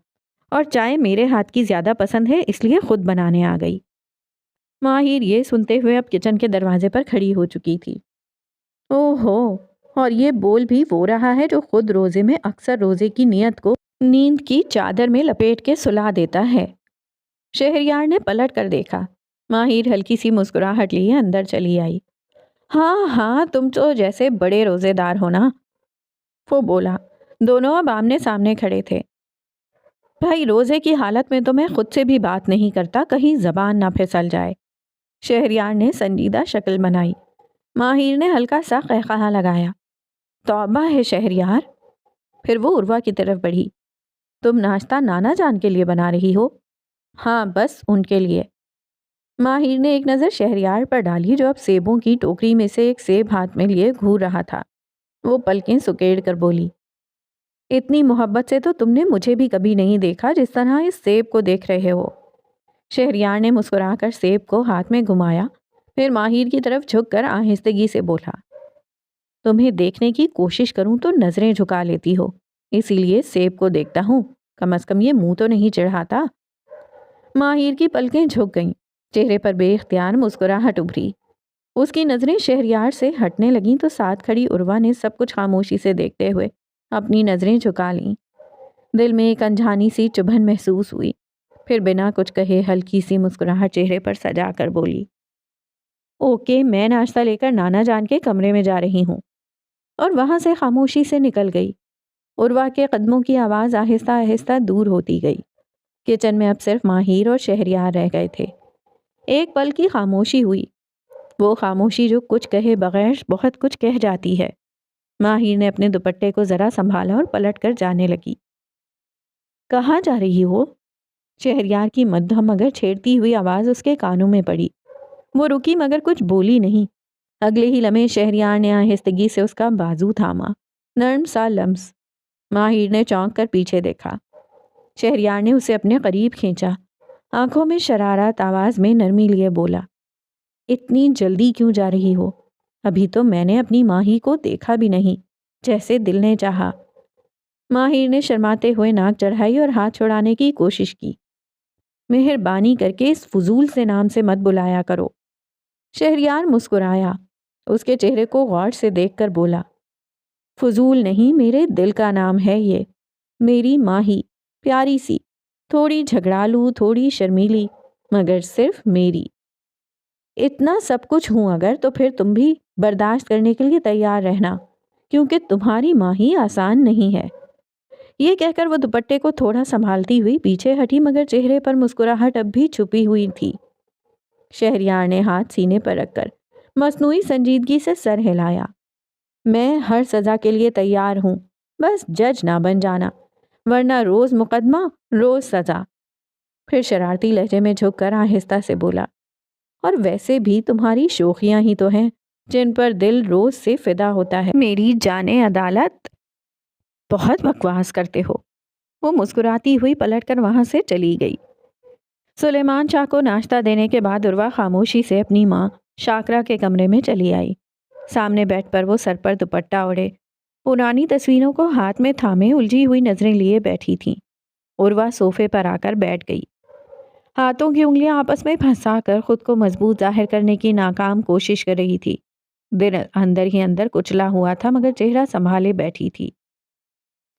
اور چائے میرے ہاتھ کی زیادہ پسند ہے اس لیے خود بنانے آ گئی۔ ماہر یہ سنتے ہوئے اب کچن کے دروازے پر کھڑی ہو چکی تھی۔ اوہو، اور یہ بول بھی وہ رہا ہے جو خود روزے میں اکثر روزے کی نیت کو نیند کی چادر میں لپیٹ کے سلا دیتا ہے۔ شہریار نے پلٹ کر دیکھا۔ ماہر ہلکی سی مسکراہٹ لیے اندر چلی آئی۔ ہاں ہاں، تم تو جیسے بڑے روزے دار ہو نا، وہ بولا۔ دونوں اب آمنے سامنے کھڑے تھے۔ بھائی، روزے کی حالت میں تو میں خود سے بھی بات نہیں کرتا، کہیں زبان نہ پھسل جائے۔ شہریار نے سنجیدہ شکل بنائی۔ ماہر نے ہلکا سا قہقہا لگایا۔ توبہ ہے شہریار۔ پھر وہ عروہ کی طرف بڑھی۔ تم ناشتہ نانا جان کے لیے بنا رہی ہو؟ ہاں، بس ان کے لیے۔ ماہر نے ایک نظر شہریار پر ڈالی جو اب سیبوں کی ٹوکری میں سے ایک سیب ہاتھ میں لیے گھور رہا تھا۔ وہ پلکیں سکیڑ کر بولی، اتنی محبت سے تو تم نے مجھے بھی کبھی نہیں دیکھا جس طرح اس سیب کو دیکھ رہے ہو۔ شہریار نے مسکرا کر سیب کو ہاتھ میں گھمایا، پھر ماہر کی طرف جھک کر آہستگی سے بولا، تمہیں دیکھنے کی کوشش کروں تو نظریں جھکا لیتی ہو، اسی لیے سیب کو دیکھتا ہوں، کم از کم یہ منہ تو نہیں چڑھاتا۔ ماہر کی پلکیں جھک گئیں، چہرے پر بے اختیار مسکراہٹ ابھری۔ اس کی نظریں شہریار سے ہٹنے لگیں تو ساتھ کھڑی عروہ نے سب کچھ خاموشی سے دیکھتے ہوئے اپنی نظریں جھکا لیں۔ دل میں ایک انجھانی سی چبھن محسوس ہوئی، پھر بنا کچھ کہے ہلکی سی مسکراہٹ چہرے پر سجا کر بولی، اوکے، میں ناشتہ لے کر نانا جان کے کمرے میں جا رہی ہوں، اور وہاں سے خاموشی سے نکل گئی۔ عروہ کے قدموں کی آواز آہستہ آہستہ دور ہوتی گئی۔ کچن میں اب صرف ماہر اور شہریار رہ گئے تھے۔ ایک پل کی خاموشی ہوئی، وہ خاموشی جو کچھ کہے بغیر بہت کچھ کہہ جاتی ہے۔ ماہر نے اپنے دوپٹے کو ذرا سنبھالا اور پلٹ کر جانے لگی۔ کہاں جا رہی ہو؟ شہریار کی مدھم مگر چھیڑتی ہوئی آواز اس کے کانوں میں پڑی۔ وہ رکی مگر کچھ بولی نہیں۔ اگلے ہی لمحے شہریار نے آہستگی سے اس کا بازو تھاما، نرم سا لمس۔ ماہر نے چونک کر پیچھے دیکھا۔ شہریار نے اسے اپنے قریب کھینچا، آنکھوں میں شرارت، آواز میں نرمی لیے بولا، اتنی جلدی کیوں جا رہی ہو؟ ابھی تو میں نے اپنی ماہی کو دیکھا بھی نہیں، جیسے دل نے چاہا۔ ماہر نے شرماتے ہوئے ناک چڑھائی اور ہاتھ چھڑانے کی کوشش کی۔ مہربانی کر کے اس فضول سے نام سے مت بلایا کرو۔ شہریار مسکرایا، اس کے چہرے کو غور سے دیکھ کر بولا، فضول نہیں، میرے دل کا نام ہے یہ، میری ماہی، پیاری سی، تھوڑی جھگڑالو، تھوڑی شرمیلی، مگر صرف میری۔ اتنا سب کچھ ہوں اگر، تو پھر تم بھی برداشت کرنے کے لیے تیار رہنا، کیونکہ تمہاری ماہی آسان نہیں ہے۔ یہ کہہ کر وہ دوپٹے کو تھوڑا سنبھالتی ہوئی پیچھے ہٹی، مگر چہرے پر مسکراہٹ اب بھی چھپی ہوئی تھی۔ شہریار نے ہاتھ سینے پر رکھ کر مصنوعی سنجیدگی سے سر ہلایا۔ میں ہر سزا کے لیے تیار ہوں، بس جج نہ بن جانا، ورنہ روز مقدمہ روز سزا۔ پھر شرارتی لہجے میں جھک کر آہستہ سے بولا، اور ویسے بھی تمہاری شوخیاں ہی تو ہیں جن پر دل روز سے فدا ہوتا ہے، میری جانِ عدالت۔ بہت بکواس کرتے ہو۔ وہ مسکراتی ہوئی پلٹ کر وہاں سے چلی گئی۔ سلیمان شاہ کو ناشتہ دینے کے بعد عروہ خاموشی سے اپنی ماں شاکرا کے کمرے میں چلی آئی۔ سامنے بیڈ پر وہ سر پر دوپٹہ اوڑھے، پرانی تصویروں کو ہاتھ میں تھامے الجھی ہوئی نظریں لیے بیٹھی تھیں۔ عروہ صوفے پر آ کر بیٹھ گئی، ہاتھوں کی انگلیاں آپس میں پھنسا کر خود کو مضبوط ظاہر کرنے کی ناکام کوشش کر رہی تھی۔ دل اندر ہی اندر کچلا ہوا تھا، مگر چہرہ سنبھالے بیٹھی تھی۔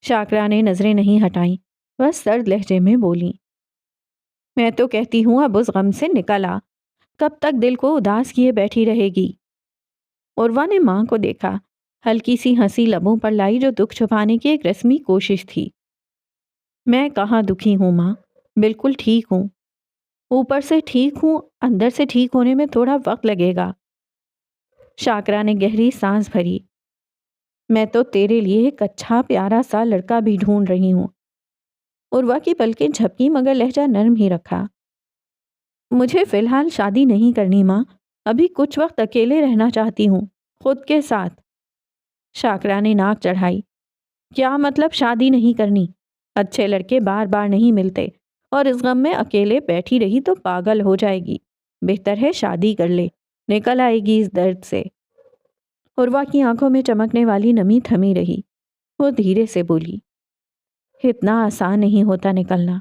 شاکرا نے نظریں نہیں ہٹائیں، بس سرد لہجے میں بولی، میں تو کہتی ہوں اب اس غم سے نکل آ، کب تک دل کو اداس کیے بیٹھی رہے گی؟ عروہ نے ماں کو دیکھا، ہلکی سی ہنسی لبوں پر لائی جو دکھ چھپانے کی ایک رسمی کوشش تھی۔ میں کہاں دکھی ہوں ماں، بالکل ٹھیک ہوں، اوپر سے ٹھیک ہوں، اندر سے ٹھیک ہونے میں تھوڑا وقت لگے گا۔ شاکرا نے گہری سانس بھری، میں تو تیرے لیے ایک اچھا پیارا سا لڑکا بھی ڈھونڈ رہی ہوں۔ عروہ کی پلکیں جھپکی مگر لہجہ نرم ہی رکھا، مجھے فی الحال شادی نہیں کرنی ماں، ابھی کچھ وقت اکیلے رہنا چاہتی ہوں، خود کے ساتھ۔ شاکرا نے ناک چڑھائی، کیا مطلب شادی نہیں کرنی؟ اچھے لڑکے بار بار نہیں ملتے، اور اس غم میں اکیلے بیٹھی رہی تو پاگل ہو جائے گی، بہتر ہے شادی کر لے، نکل آئے گی اس درد سے۔ عروہ کی آنکھوں میں چمکنے والی نمی تھمی رہی، وہ دھیرے سے بولی، اتنا آسان نہیں ہوتا نکلنا،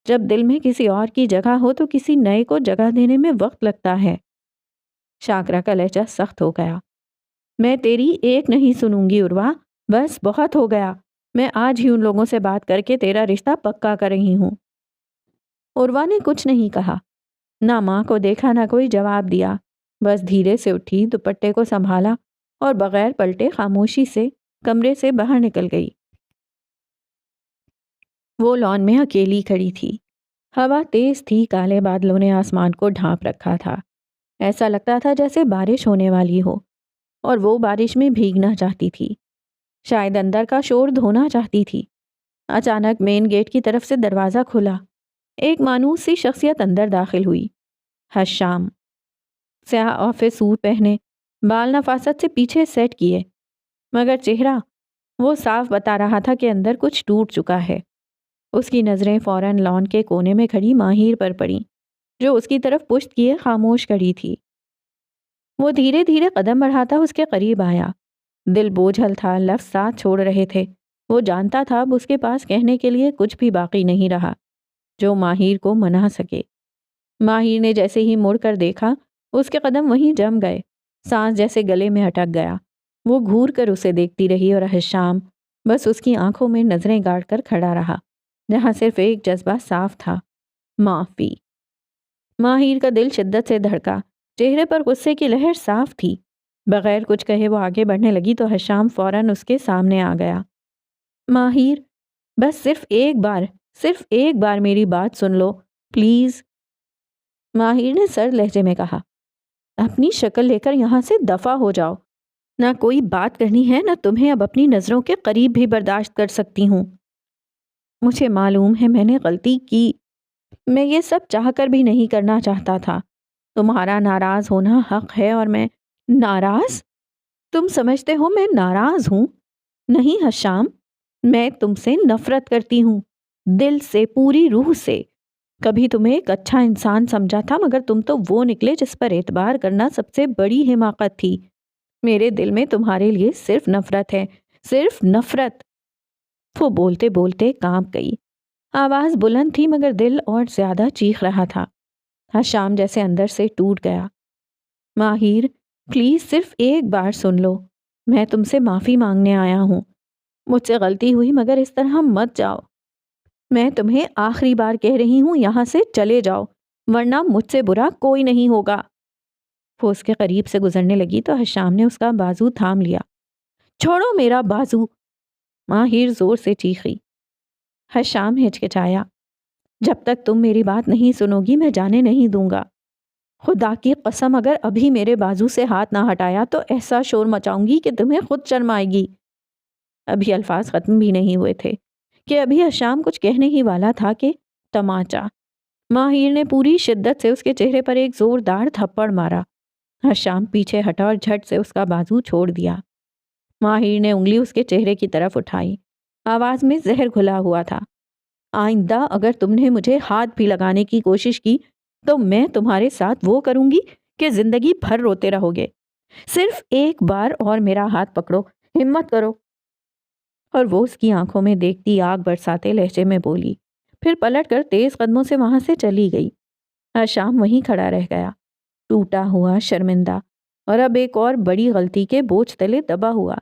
جب دل میں کسی اور کی جگہ ہو تو کسی نئے کو جگہ دینے میں وقت لگتا ہے۔ شاکرا کا لہجہ سخت ہو گیا، میں تیری ایک نہیں سنوں گی عروہ، بس بہت ہو گیا، میں آج ہی ان لوگوں سے بات کر کے تیرا رشتہ پکا کر رہی ہوں۔ عروہ نے کچھ نہیں کہا، نہ ماں کو دیکھا نہ کوئی جواب دیا، بس دھیرے سے اٹھی، دوپٹے کو سنبھالا اور بغیر پلٹے خاموشی سے کمرے سے باہر نکل گئی۔ وہ لان میں اکیلی کھڑی تھی، ہوا تیز تھی، کالے بادلوں نے آسمان کو ڈھانپ رکھا تھا، ایسا لگتا تھا جیسے بارش ہونے والی ہو، اور وہ بارش میں بھیگنا چاہتی تھی، شاید اندر کا شور دھونا چاہتی تھی۔ اچانک مین گیٹ کی طرف سے دروازہ کھلا، ایک مانوس سی شخصیت اندر داخل ہوئی، حشام، سیاہ آفس سوٹ پہنے، بال نفاست سے پیچھے سیٹ کیے، مگر چہرہ وہ صاف بتا رہا تھا کہ اندر کچھ ٹوٹ چکا ہے۔ اس کی نظریں فوراً لان کے کونے میں کھڑی ماہیر پر پڑیں، جو اس کی طرف پشت کیے خاموش کھڑی تھی۔ وہ دھیرے دھیرے قدم بڑھاتا اس کے قریب آیا، دل بوجھل تھا، لفظ ساتھ چھوڑ رہے تھے، وہ جانتا تھا اب اس کے پاس کہنے کے لیے کچھ بھی باقی نہیں رہا جو ماہیر کو منا سکے۔ ماہیر نے جیسے ہی مڑ کر دیکھا، اس کے قدم وہیں جم گئے، سانس جیسے گلے میں اٹک گیا۔ وہ گھور کر اسے دیکھتی رہی اور حشام بس اس کی آنکھوں میں نظریں گاڑ کر کھڑا رہا، جہاں صرف ایک جذبہ صاف تھا، معافی۔ ماہیر کا دل شدت سے دھڑکا، چہرے پر غصے کی لہر صاف تھی۔ بغیر کچھ کہے وہ آگے بڑھنے لگی تو حشام فوراً اس کے سامنے آ گیا۔ ماہیر، بس صرف ایک بار میری بات سن لو، پلیز۔ ماہیر نے سرد لہجے میں کہا، اپنی شکل لے کر یہاں سے دفع ہو جاؤ، نہ کوئی بات کرنی ہے، نہ تمہیں اب اپنی نظروں کے قریب بھی برداشت کر سکتی ہوں۔ مجھے معلوم ہے میں نے غلطی کی، میں یہ سب چاہ کر بھی نہیں کرنا چاہتا تھا، تمہارا ناراض ہونا حق ہے، اور میں ناراض؟ تم سمجھتے ہو میں ناراض ہوں؟ نہیں حشام، میں تم سے نفرت کرتی ہوں، دل سے، پوری روح سے۔ کبھی تمہیں ایک اچھا انسان سمجھا تھا، مگر تم تو وہ نکلے جس پر اعتبار کرنا سب سے بڑی حماقت تھی۔ میرے دل میں تمہارے لیے صرف نفرت ہے، صرف نفرت۔ وہ بولتے بولتے کانپ گئی، آواز بلند تھی مگر دل اور زیادہ چیخ رہا تھا۔ حشام جیسے اندر سے ٹوٹ گیا۔ ماہیر، پلیز صرف ایک بار سن لو، میں تم سے معافی مانگنے آیا ہوں، مجھ سے غلطی ہوئی مگر اس طرح مت جاؤ، میں تمہیں آخری بار کہہ رہی ہوں یہاں سے چلے جاؤ، ورنہ مجھ سے برا کوئی نہیں ہوگا۔ وہ اس کے قریب سے گزرنے لگی تو حشام نے اس کا بازو تھام لیا۔ چھوڑو میرا بازو، ماہیر زور سے چیخی۔ حشام ہچکچایا، جب تک تم میری بات نہیں سنو گی میں جانے نہیں دوں گا، خدا کی قسم اگر ابھی میرے بازو سے ہاتھ نہ ہٹایا تو ایسا شور مچاؤں گی کہ تمہیں خود شرم آئے گی۔ ابھی الفاظ ختم بھی نہیں ہوئے تھے کہ ابھی حشام کچھ کہنے ہی والا تھا کہ تماچا۔ ماہیر نے پوری شدت سے اس کے چہرے پر ایک زوردار تھپڑ مارا۔ حشام پیچھے ہٹا اور جھٹ سے اس کا بازو چھوڑ دیا۔ ماہیر نے انگلی اس کے چہرے کی طرف اٹھائی، آواز میں زہر گھلا ہوا تھا، آئندہ اگر تم نے مجھے ہاتھ بھی لگانے کی کوشش کی تو میں تمہارے ساتھ وہ کروں گی کہ زندگی بھر روتے رہو گے۔ صرف ایک بار اور میرا ہاتھ پکڑو، ہمت کرو۔ اور وہ اس کی آنکھوں میں دیکھتی آگ برساتے لہجے میں بولی، پھر پلٹ کر تیز قدموں سے وہاں سے چلی گئی۔ حشام وہیں کھڑا رہ گیا، ٹوٹا ہوا، شرمندہ، اور اب ایک اور بڑی غلطی کے بوجھ تلے دبا ہوا۔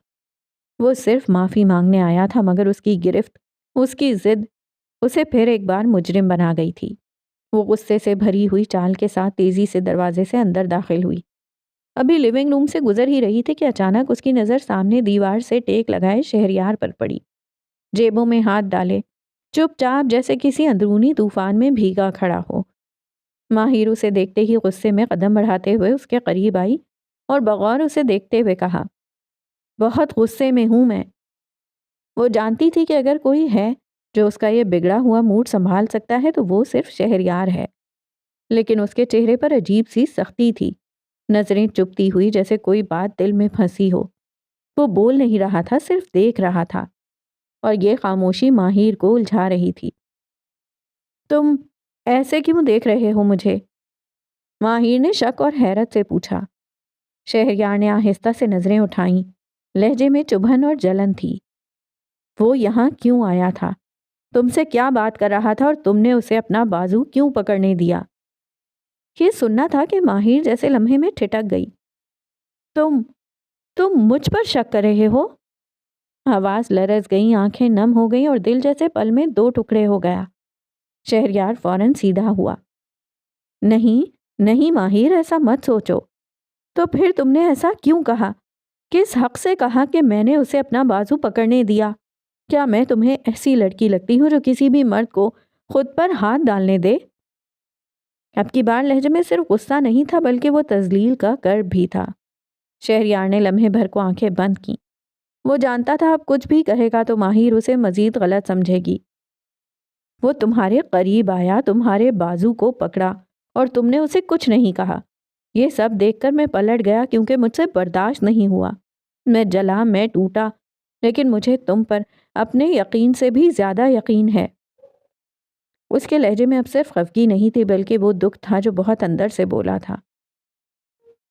وہ صرف معافی مانگنے آیا تھا، مگر اس کی گرفت، اس کی ضد اسے پھر ایک بار مجرم بنا گئی تھی۔ وہ غصے سے بھری ہوئی چال کے ساتھ تیزی سے دروازے سے اندر داخل ہوئی۔ ابھی لیونگ روم سے گزر ہی رہی تھی کہ اچانک اس کی نظر سامنے دیوار سے ٹیک لگائے شہریار پر پڑی۔ جیبوں میں ہاتھ ڈالے، چپ چاپ جیسے کسی اندرونی طوفان میں بھیگا کھڑا ہو۔ ماہر اسے دیکھتے ہی غصے میں قدم بڑھاتے ہوئے اس کے قریب آئی اور بغور اسے دیکھتے ہوئے کہا، بہت غصے میں ہوں میں۔ وہ جانتی تھی کہ اگر کوئی ہے جو اس کا یہ بگڑا ہوا موڈ سنبھال سکتا ہے تو وہ صرف شہریار ہے، لیکن اس کے چہرے پر عجیب سی سختی تھی، نظریں چپتی ہوئی جیسے کوئی بات دل میں پھنسی ہو۔ وہ بول نہیں رہا تھا، صرف دیکھ رہا تھا، اور یہ خاموشی ماہر کو الجھا رہی تھی۔ تم ایسے کیوں دیکھ رہے ہو مجھے؟ ماہر نے شک اور حیرت سے پوچھا۔ شہریار نے آہستہ سے نظریں اٹھائیں، لہجے میں چبھن اور جلن تھی۔ وہ یہاں کیوں آیا تھا؟ تم سے کیا بات کر رہا تھا اور تم نے اسے اپنا بازو کیوں پکڑنے دیا؟ یہ سننا تھا کہ ماہر جیسے لمحے میں ٹھٹک گئی۔ تم مجھ پر شک کر رہے ہو؟ آواز لرز گئی، آنکھیں نم ہو گئیں اور دل جیسے پل میں دو ٹکڑے ہو گیا۔ شہریار فوراً سیدھا ہوا۔ نہیں ماہر، ایسا مت سوچو۔ تو پھر تم نے ایسا کیوں کہا؟ کس حق سے کہا کہ میں نے اسے اپنا بازو پکڑنے دیا؟ کیا میں تمہیں ایسی لڑکی لگتی ہوں جو کسی بھی مرد کو خود پر ہاتھ ڈالنے دے؟ اب کی بار لہجے میں صرف غصہ نہیں تھا بلکہ وہ تذلیل کا کرب بھی تھا۔ شہریار نے لمحے بھر کو آنکھیں بند کیں۔ وہ جانتا تھا اب کچھ بھی کہے گا تو ماہر اسے مزید غلط سمجھے گی۔ وہ تمہارے قریب آیا، تمہارے بازو کو پکڑا اور تم نے اسے کچھ نہیں کہا۔ یہ سب دیکھ کر میں پلٹ گیا کیونکہ مجھ سے برداشت نہیں ہوا۔ میں جلا، میں ٹوٹا، لیکن مجھے تم پر اپنے یقین سے بھی زیادہ یقین ہے۔ اس کے لہجے میں اب صرف خفگی نہیں تھی بلکہ وہ دکھ تھا جو بہت اندر سے بولا تھا۔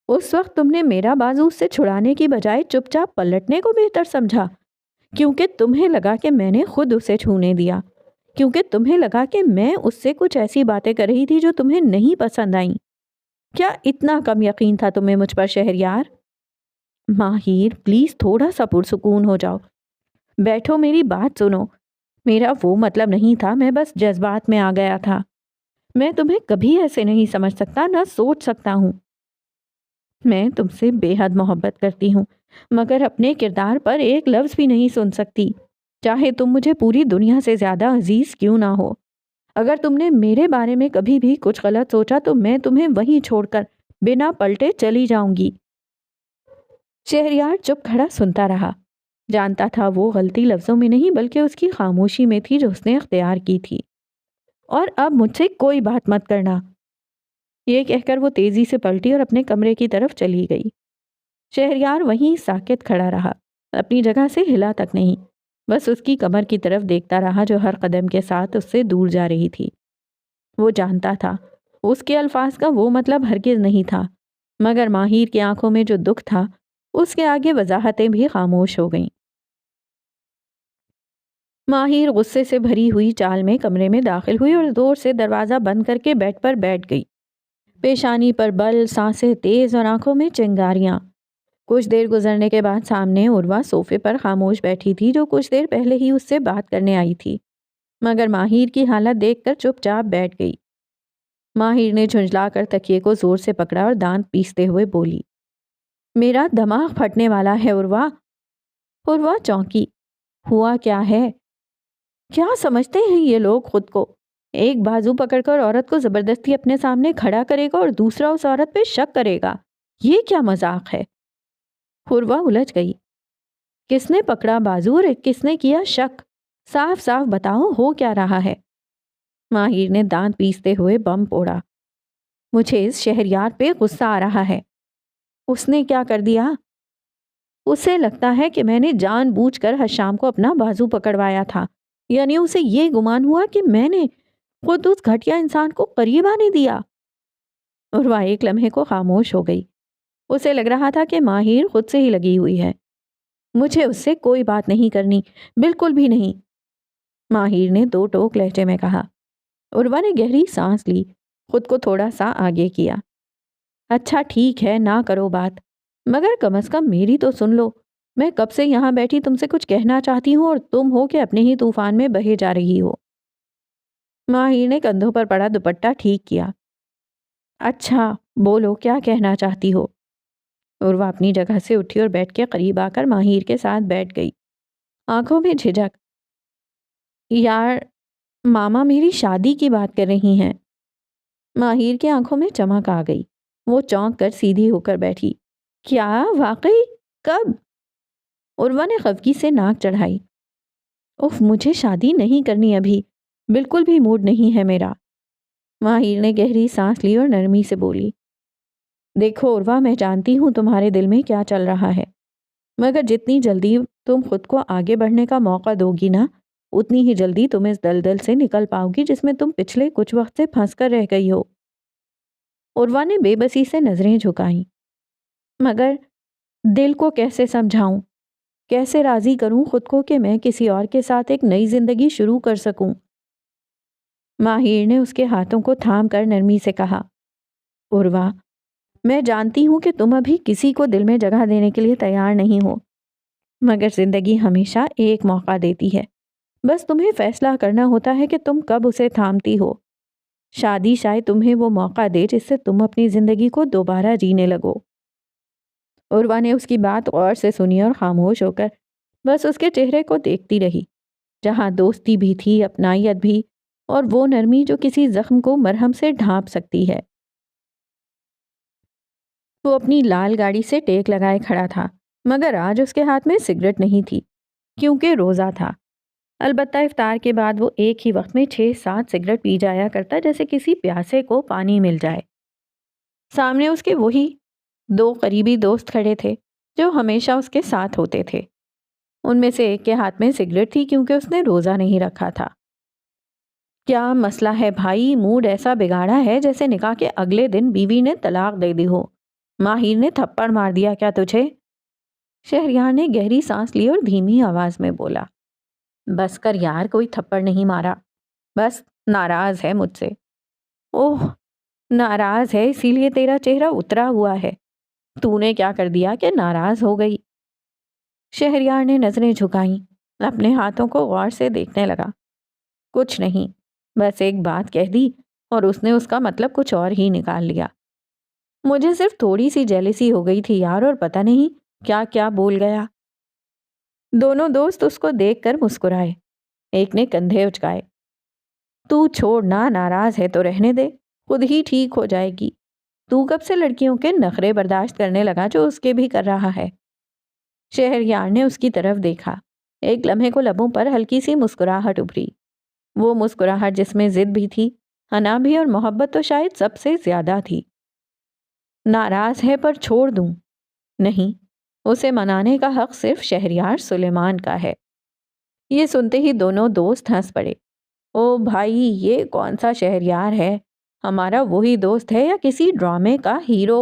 اس وقت تم نے میرا بازو اس سے چھڑانے کی بجائے چپ چاپ پلٹنے کو بہتر سمجھا، کیونکہ تمہیں لگا کہ میں نے خود اسے چھونے دیا، کیونکہ تمہیں لگا کہ میں اس سے کچھ ایسی باتیں کر رہی تھی جو تمہیں نہیں پسند آئیں۔ کیا اتنا کم یقین تھا تمہیں مجھ پر شہریار؟ ماہر پلیز تھوڑا سا پرسکون ہو جاؤ، بیٹھو، میری بات سنو۔ میرا وہ مطلب نہیں تھا، میں بس جذبات میں آ گیا تھا۔ میں تمہیں کبھی ایسے نہیں سمجھ سکتا، نہ سوچ سکتا ہوں۔ میں تم سے بے حد محبت کرتی ہوں، مگر اپنے کردار پر ایک لفظ بھی نہیں سن سکتی، چاہے تم مجھے پوری دنیا سے زیادہ عزیز کیوں نہ ہو۔ اگر تم نے میرے بارے میں کبھی بھی کچھ غلط سوچا تو میں تمہیں وہیں چھوڑ کر بنا پلٹے چلی جاؤں گی۔ شہریار چپ کھڑا سنتا رہا، جانتا تھا وہ غلطی لفظوں میں نہیں بلکہ اس کی خاموشی میں تھی جو اس نے اختیار کی تھی۔ اور اب مجھ سے کوئی بات مت کرنا، یہ کہہ کر وہ تیزی سے پلٹی اور اپنے کمرے کی طرف چلی گئی۔ شہریار وہیں ساکت کھڑا رہا، اپنی جگہ سے ہلا تک نہیں، بس اس کی کمر کی طرف دیکھتا رہا جو ہر قدم کے ساتھ اس سے دور جا رہی تھی۔ وہ جانتا تھا اس کے الفاظ کا وہ مطلب ہرگز نہیں تھا، مگر ماہر کی آنکھوں میں جو دکھ تھا اس کے آگے وضاحتیں بھی خاموش ہو گئیں۔ ماہر غصے سے بھری ہوئی چال میں کمرے میں داخل ہوئی اور زور سے دروازہ بند کر کے بیڈ پر بیٹھ گئی۔ پیشانی پر بل، سانسیں تیز اور آنکھوں میں چنگاریاں۔ کچھ دیر گزرنے کے بعد سامنے عروہ صوفے پر خاموش بیٹھی تھی جو کچھ دیر پہلے ہی اس سے بات کرنے آئی تھی، مگر ماہر کی حالت دیکھ کر چپ چاپ بیٹھ گئی۔ ماہر نے جھنجلا کر تکیے کو زور سے پکڑا اور دانت پیستے ہوئے بولی، میرا دماغ پھٹنے والا ہے عروہ۔ عروہ چونکی۔ ہوا کیا ہے؟ کیا سمجھتے ہیں یہ لوگ خود کو؟ ایک بازو پکڑ کر عورت کو زبردستی اپنے سامنے کھڑا کرے گا اور دوسرا اس عورت پہ شک کرے گا، یہ کیا مذاق ہے؟ عروہ الجھ گئی۔ کس نے پکڑا بازو اور کس نے کیا شک؟ صاف صاف بتاؤ، ہو کیا رہا ہے؟ ماہر نے دانت پیستے ہوئے بم پوڑا، مجھے اس شہریار پہ غصہ آ رہا ہے۔ اس نے کیا کر دیا؟ اسے لگتا ہے کہ میں نے جان بوجھ کر حشام کو اپنا بازو پکڑوایا تھا، یعنی اسے یہ گمان ہوا کہ میں نے خود اس گھٹیا انسان کو قریب آنے دیا۔ عروہ ایک لمحے کو خاموش ہو گئی۔ اسے لگ رہا تھا کہ ماہر خود سے ہی لگی ہوئی ہے۔ مجھے اس سے کوئی بات نہیں کرنی، بالکل بھی نہیں، ماہر نے دو ٹوک لہجے میں کہا۔ عروہ نے گہری سانس لی، خود کو تھوڑا سا آگے کیا۔ اچھا ٹھیک ہے، نہ کرو بات، مگر کم از کم میری تو سن لو۔ میں کب سے یہاں بیٹھی تم سے کچھ کہنا چاہتی ہوں اور تم ہو کہ اپنے ہی طوفان میں بہے جا رہی ہو۔ ماہر نے کندھوں پر پڑا دوپٹہ ٹھیک کیا۔ اچھا بولو، کیا کہنا چاہتی ہو؟ عروہ اپنی جگہ سے اٹھی اور بیٹھ کے قریب آ کر ماہر کے ساتھ بیٹھ گئی، آنکھوں میں جھجک۔ یار ماما میری شادی کی بات کر رہی ہیں۔ ماہر کی آنکھوں میں چمک آ گئی، وہ چونک کر سیدھی ہو کر بیٹھی۔ کیا واقعی؟ کب؟ عروہ نے خفگی سے ناک چڑھائی۔ اف، مجھے شادی نہیں کرنی ابھی، بالکل بھی موڈ نہیں ہے میرا۔ ماہر نے گہری سانس لی اور نرمی سے بولی، دیکھو عروہ، میں جانتی ہوں تمہارے دل میں کیا چل رہا ہے، مگر جتنی جلدی تم خود کو آگے بڑھنے کا موقع دو گی نا، اتنی ہی جلدی تم اس دلدل سے نکل پاؤ گی جس میں تم پچھلے کچھ وقت سے پھنس کر رہ گئی ہو۔ عروہ نے بے بسی سے نظریں جھکائیں۔ مگر دل کو کیسے سمجھاؤں، کیسے راضی کروں خود کو کہ میں کسی اور کے ساتھ ایک نئی زندگی شروع کر سکوں؟ ماہر نے اس کے ہاتھوں کو تھام کر نرمی سے کہا، عروہ، میں جانتی ہوں کہ تم ابھی کسی کو دل میں جگہ دینے کے لیے تیار نہیں ہو، مگر زندگی ہمیشہ ایک موقع دیتی ہے، بس تمہیں فیصلہ کرنا ہوتا ہے کہ تم کب اسے تھامتی ہو۔ شادی شاید تمہیں وہ موقع دے جس سے تم اپنی زندگی کو دوبارہ جینے لگو۔ عروہ نے اس کی بات غور سے سنی اور خاموش ہو کر بس اس کے چہرے کو دیکھتی رہی، جہاں دوستی بھی تھی، اپنائیت بھی، اور وہ نرمی جو کسی زخم کو مرہم سے ڈھانپ سکتی ہے۔ وہ اپنی لال گاڑی سے ٹیک لگائے کھڑا تھا، مگر آج اس کے ہاتھ میں سگریٹ نہیں تھی، کیونکہ روزہ تھا۔ البتہ افطار کے بعد وہ ایک ہی وقت میں 6-7 سگریٹ پی جایا کرتا، جیسے کسی پیاسے کو پانی مل جائے۔ سامنے اس کے وہی 2 قریبی دوست کھڑے تھے جو ہمیشہ اس کے ساتھ ہوتے تھے۔ ان میں سے ایک کے ہاتھ میں سگریٹ تھی کیونکہ اس نے روزہ نہیں رکھا تھا۔ کیا مسئلہ ہے بھائی؟ موڈ ایسا بگاڑا ہے جیسے نکاح کے اگلے دن بیوی نے طلاق دے دی ہو۔ ماہر نے تھپڑ مار دیا کیا تجھے؟ شہریار نے گہری سانس لی اور دھیمی آواز میں بولا، بس کر یار، کوئی تھپڑ نہیں مارا، بس ناراض ہے مجھ سے۔ اوہ، ناراض ہے اسی لیے تیرا چہرہ اترا ہوا ہے، تو نے کیا کر دیا کہ ناراض ہو گئی؟ شہریار نے نظریں جھکائیں، اپنے ہاتھوں کو غور سے دیکھنے لگا۔ کچھ نہیں، بس ایک بات کہہ دی اور اس نے اس کا مطلب کچھ اور ہی نکال لیا۔ مجھے صرف تھوڑی سی جیلسی ہو گئی تھی یار، اور پتہ نہیں کیا کیا بول گیا۔ دونوں دوست اس کو دیکھ کر مسکرائے، ایک نے کندھے اچکائے۔ تو چھوڑ نا، ناراض ہے تو رہنے دے، خود ہی ٹھیک ہو جائے گی۔ تو کب سے لڑکیوں کے نخرے برداشت کرنے لگا جو اس کے بھی کر رہا ہے؟ شہریار نے اس کی طرف دیکھا، ایک لمحے کو لبوں پر ہلکی سی مسکراہٹ ابھری، وہ مسکراہٹ جس میں ضد بھی تھی، حنا بھی، اور محبت تو شاید سب سے زیادہ تھی۔ ناراض ہے پر چھوڑ دوں؟ نہیں، اسے منانے کا حق صرف شہریار سلیمان کا ہے۔ یہ سنتے ہی دونوں دوست ہنس پڑے۔ او بھائی، یہ کون سا شہریار ہے؟ ہمارا وہی دوست ہے یا کسی ڈرامے کا ہیرو؟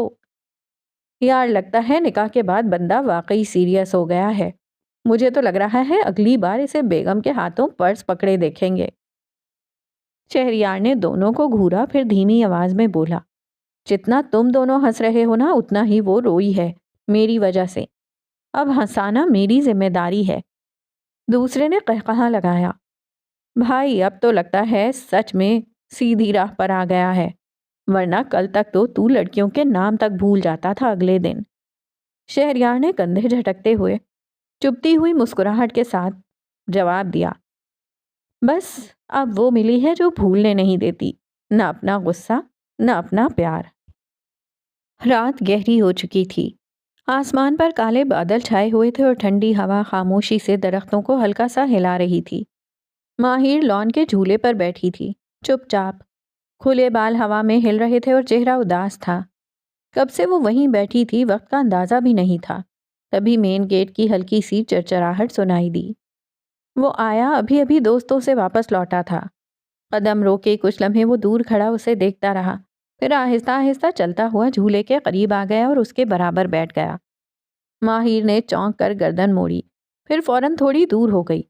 یار لگتا ہے نکاح کے بعد بندہ واقعی سیریس ہو گیا ہے، مجھے تو لگ رہا ہے اگلی بار اسے بیگم کے ہاتھوں پرس پکڑے دیکھیں گے۔ شہریار نے دونوں کو گھورا، پھر دھیمی آواز میں بولا، جتنا تم دونوں ہنس رہے ہو نا، اتنا ہی وہ روئی ہے میری وجہ سے۔ اب ہنسانا میری ذمہ داری ہے۔ دوسرے نے قہقہا لگایا۔ بھائی اب تو لگتا ہے سچ میں سیدھی راہ پر آ گیا ہے، ورنہ کل تک تو لڑکیوں کے نام تک بھول جاتا تھا اگلے دن۔ شہریار نے کندھے جھٹکتے ہوئے چپتی ہوئی مسکراہٹ کے ساتھ جواب دیا، بس اب وہ ملی ہے جو بھولنے نہیں دیتی، نہ اپنا غصہ نہ اپنا پیار۔ رات گہری ہو چکی تھی، آسمان پر کالے بادل چھائے ہوئے تھے اور ٹھنڈی ہوا خاموشی سے درختوں کو ہلکا سا ہلا رہی تھی۔ ماہر لان کے جھولے پر بیٹھی تھی، چپ چاپ، کھلے بال ہوا میں ہل رہے تھے اور چہرہ اداس تھا۔ کب سے وہ وہیں بیٹھی تھی وقت کا اندازہ بھی نہیں تھا۔ تبھی مین گیٹ کی ہلکی سی چرچراہٹ سنائی دی۔ وہ آیا، ابھی ابھی دوستوں سے واپس لوٹا تھا۔ قدم روکے کچھ لمحے وہ دور کھڑا اسے دیکھتا رہا، پھر آہستہ آہستہ چلتا ہوا جھولے کے قریب آ گیا اور اس کے برابر بیٹھ گیا۔ ماہر نے چونک کر گردن موڑی، پھر فوراً تھوڑی دور ہو گئی۔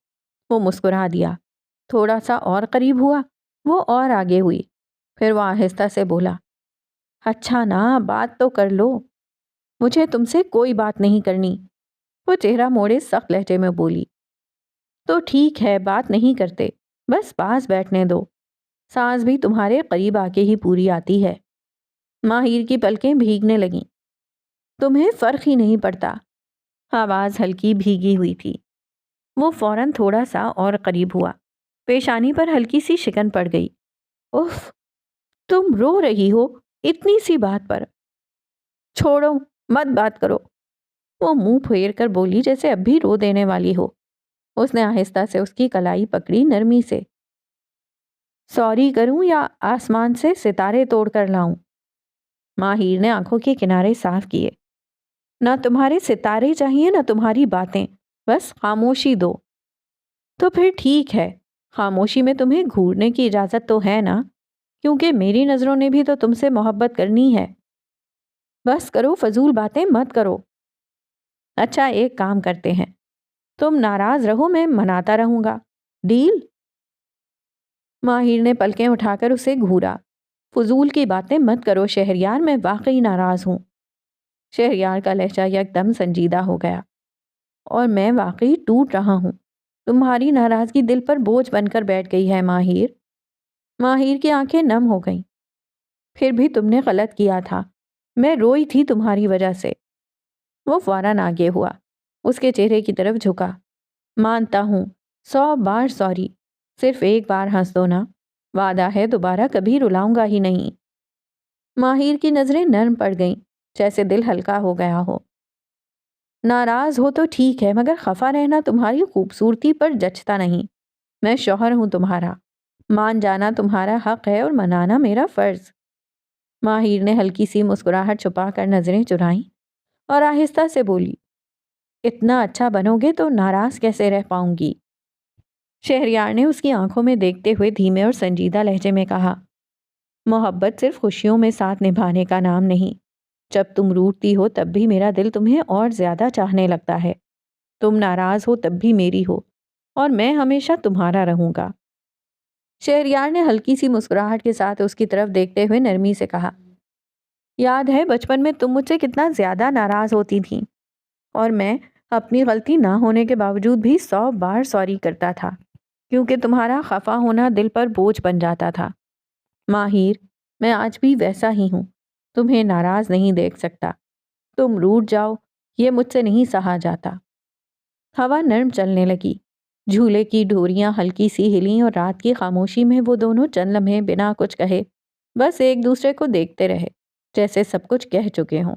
وہ مسکرا دیا، تھوڑا سا اور قریب ہوا، وہ اور آگے ہوئی، پھر وہ آہستہ سے بولا، اچھا نا، بات تو کر لو، مجھے تم سے کوئی بات نہیں کرنی، وہ چہرہ موڑے سخت لہجے میں بولی، تو ٹھیک ہے، بات نہیں کرتے، بس پاس بیٹھنے دو، سانس بھی تمہارے قریب آ کے ہی پوری آتی ہے۔ ماہر کی پلکیں بھیگنے لگیں۔ تمہیں فرق ہی نہیں پڑتا۔ آواز ہلکی بھیگی ہوئی تھی۔ وہ فوراً تھوڑا سا اور قریب ہوا۔ پیشانی پر ہلکی سی شکن پڑ گئی۔ اف، تم رو رہی ہو اتنی سی بات پر؟ چھوڑو، مت بات کرو۔ وہ منہ پھیر کر بولی جیسے اب بھی رو دینے والی ہو۔ اس نے آہستہ سے اس کی کلائی پکڑی، نرمی سے۔ سوری کروں یا آسمان سے ستارے توڑ کر لاؤں؟ ماہر نے آنکھوں کے کنارے صاف کیے۔ نہ تمہارے ستارے چاہیے نہ تمہاری باتیں، بس خاموشی دو۔ تو پھر ٹھیک ہے، خاموشی میں تمہیں گھورنے کی اجازت تو ہے نا، کیونکہ میری نظروں نے بھی تو تم سے محبت کرنی ہے۔ بس کرو، فضول باتیں مت کرو۔ اچھا، ایک کام کرتے ہیں، تم ناراض رہو، میں مناتا رہوں گا، ڈیل؟ ماہر نے پلکیں اٹھا کر اسے گھورا۔ فضول کی باتیں مت کرو شہریار، میں واقعی ناراض ہوں۔ شہریار کا لہجہ یکدم سنجیدہ ہو گیا۔ اور میں واقعی ٹوٹ رہا ہوں۔ تمہاری ناراضگی دل پر بوجھ بن کر بیٹھ گئی ہے ماہر۔ ماہر کی آنکھیں نم ہو گئیں۔ پھر بھی تم نے غلط کیا تھا، میں روئی تھی تمہاری وجہ سے۔ وہ فوراً آگے ہوا، اس کے چہرے کی طرف جھکا۔ مانتا ہوں، 100 بار سوری، صرف ایک بار ہنس دو نا، وعدہ ہے دوبارہ کبھی رلاؤں گا ہی نہیں۔ ماہر کی نظریں نرم پڑ گئیں، جیسے دل ہلکا ہو گیا ہو۔ ناراض ہو تو ٹھیک ہے، مگر خفا رہنا تمہاری خوبصورتی پر جچتا نہیں۔ میں شوہر ہوں تمہارا، مان جانا تمہارا حق ہے اور منانا میرا فرض۔ ماہر نے ہلکی سی مسکراہٹ چھپا کر نظریں چرائیں اور آہستہ سے بولی، اتنا اچھا بنو گے تو ناراض کیسے رہ پاؤں گی؟ شہریار نے اس کی آنکھوں میں دیکھتے ہوئے دھیمے اور سنجیدہ لہجے میں کہا، محبت صرف خوشیوں میں ساتھ نبھانے کا نام نہیں۔ جب تم روٹتی ہو تب بھی میرا دل تمہیں اور زیادہ چاہنے لگتا ہے۔ تم ناراض ہو تب بھی میری ہو، اور میں ہمیشہ تمہارا رہوں گا۔ شہریار نے ہلکی سی مسکراہٹ کے ساتھ اس کی طرف دیکھتے ہوئے نرمی سے کہا، یاد ہے بچپن میں تم مجھ سے کتنا زیادہ ناراض ہوتی تھیں، اور میں اپنی غلطی نہ ہونے کے باوجود بھی 100 بار سوری کرتا تھا، کیونکہ تمہارا خفا ہونا دل پر بوجھ بن جاتا تھا۔ ماہر، میں آج بھی ویسا ہی ہوں، تمہیں ناراض نہیں دیکھ سکتا۔ تم روٹھ جاؤ، یہ مجھ سے نہیں سہا جاتا۔ ہوا نرم چلنے لگی، جھولے کی ڈوریاں ہلکی سی ہلیں، اور رات کی خاموشی میں وہ دونوں چند لمحے بنا کچھ کہے بس ایک دوسرے کو دیکھتے رہے، جیسے سب کچھ کہہ چکے ہوں۔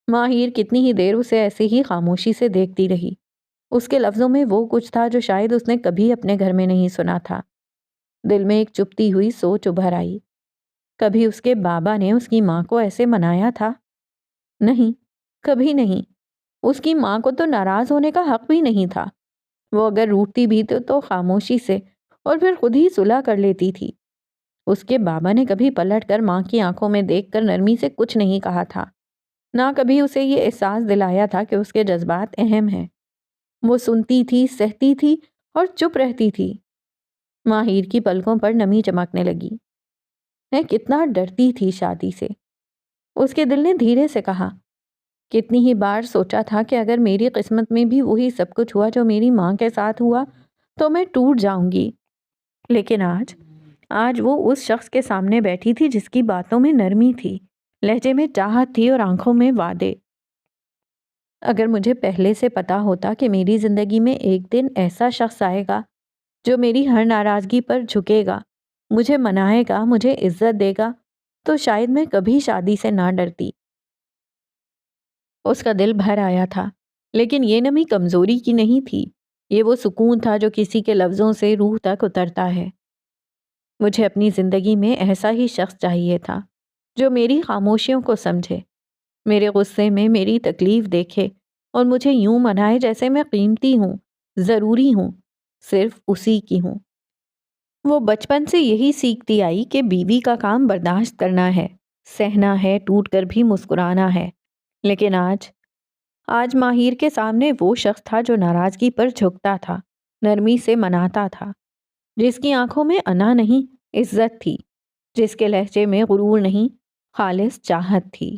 ماہر کتنی ہی دیر اسے ایسے ہی خاموشی سے دیکھتی رہی۔ اس کے لفظوں میں وہ کچھ تھا جو شاید اس نے کبھی اپنے گھر میں نہیں سنا تھا۔ دل میں ایک چپتی ہوئی سوچ ابھر آئی، کبھی اس کے بابا نے اس کی ماں کو ایسے منایا تھا؟ نہیں، کبھی نہیں۔ اس کی ماں کو تو ناراض ہونے کا حق بھی نہیں تھا۔ وہ اگر روٹتی بھی تو خاموشی سے، اور پھر خود ہی صلح کر لیتی تھی۔ اس کے بابا نے کبھی پلٹ کر ماں کی آنکھوں میں دیکھ کر نرمی سے کچھ نہیں کہا تھا، نہ کبھی اسے یہ احساس دلایا تھا کہ اس کے جذبات اہم ہیں۔ وہ سنتی تھی، سہتی تھی اور چپ رہتی تھی۔ ماہر کی پلکوں پر نمی چمکنے لگی۔ میں کتنا ڈرتی تھی شادی سے، اس کے دل نے دھیرے سے کہا۔ کتنی ہی بار سوچا تھا کہ اگر میری قسمت میں بھی وہی سب کچھ ہوا جو میری ماں کے ساتھ ہوا تو میں ٹوٹ جاؤں گی۔ لیکن آج وہ اس شخص کے سامنے بیٹھی تھی جس کی باتوں میں نرمی تھی، لہجے میں چاہت تھی اور آنکھوں میں وعدے۔ اگر مجھے پہلے سے پتا ہوتا کہ میری زندگی میں ایک دن ایسا شخص آئے گا جو میری ہر ناراضگی پر جھکے گا، مجھے منائے گا، مجھے عزت دے گا، تو شاید میں کبھی شادی سے نہ ڈرتی۔ اس کا دل بھر آیا تھا، لیکن یہ نمی کمزوری کی نہیں تھی، یہ وہ سکون تھا جو کسی کے لفظوں سے روح تک اترتا ہے۔ مجھے اپنی زندگی میں ایسا ہی شخص چاہیے تھا جو میری خاموشیوں کو سمجھے، میرے غصے میں میری تکلیف دیکھے اور مجھے یوں منائے جیسے میں قیمتی ہوں، ضروری ہوں، صرف اسی کی ہوں۔ وہ بچپن سے یہی سیکھتی آئی کہ بیوی کا کام برداشت کرنا ہے، سہنا ہے، ٹوٹ کر بھی مسکرانا ہے۔ لیکن آج ماہر کے سامنے وہ شخص تھا جو ناراضگی پر جھکتا تھا، نرمی سے مناتا تھا، جس کی آنکھوں میں انا نہیں عزت تھی، جس کے لہجے میں غرور نہیں خالص چاہت تھی۔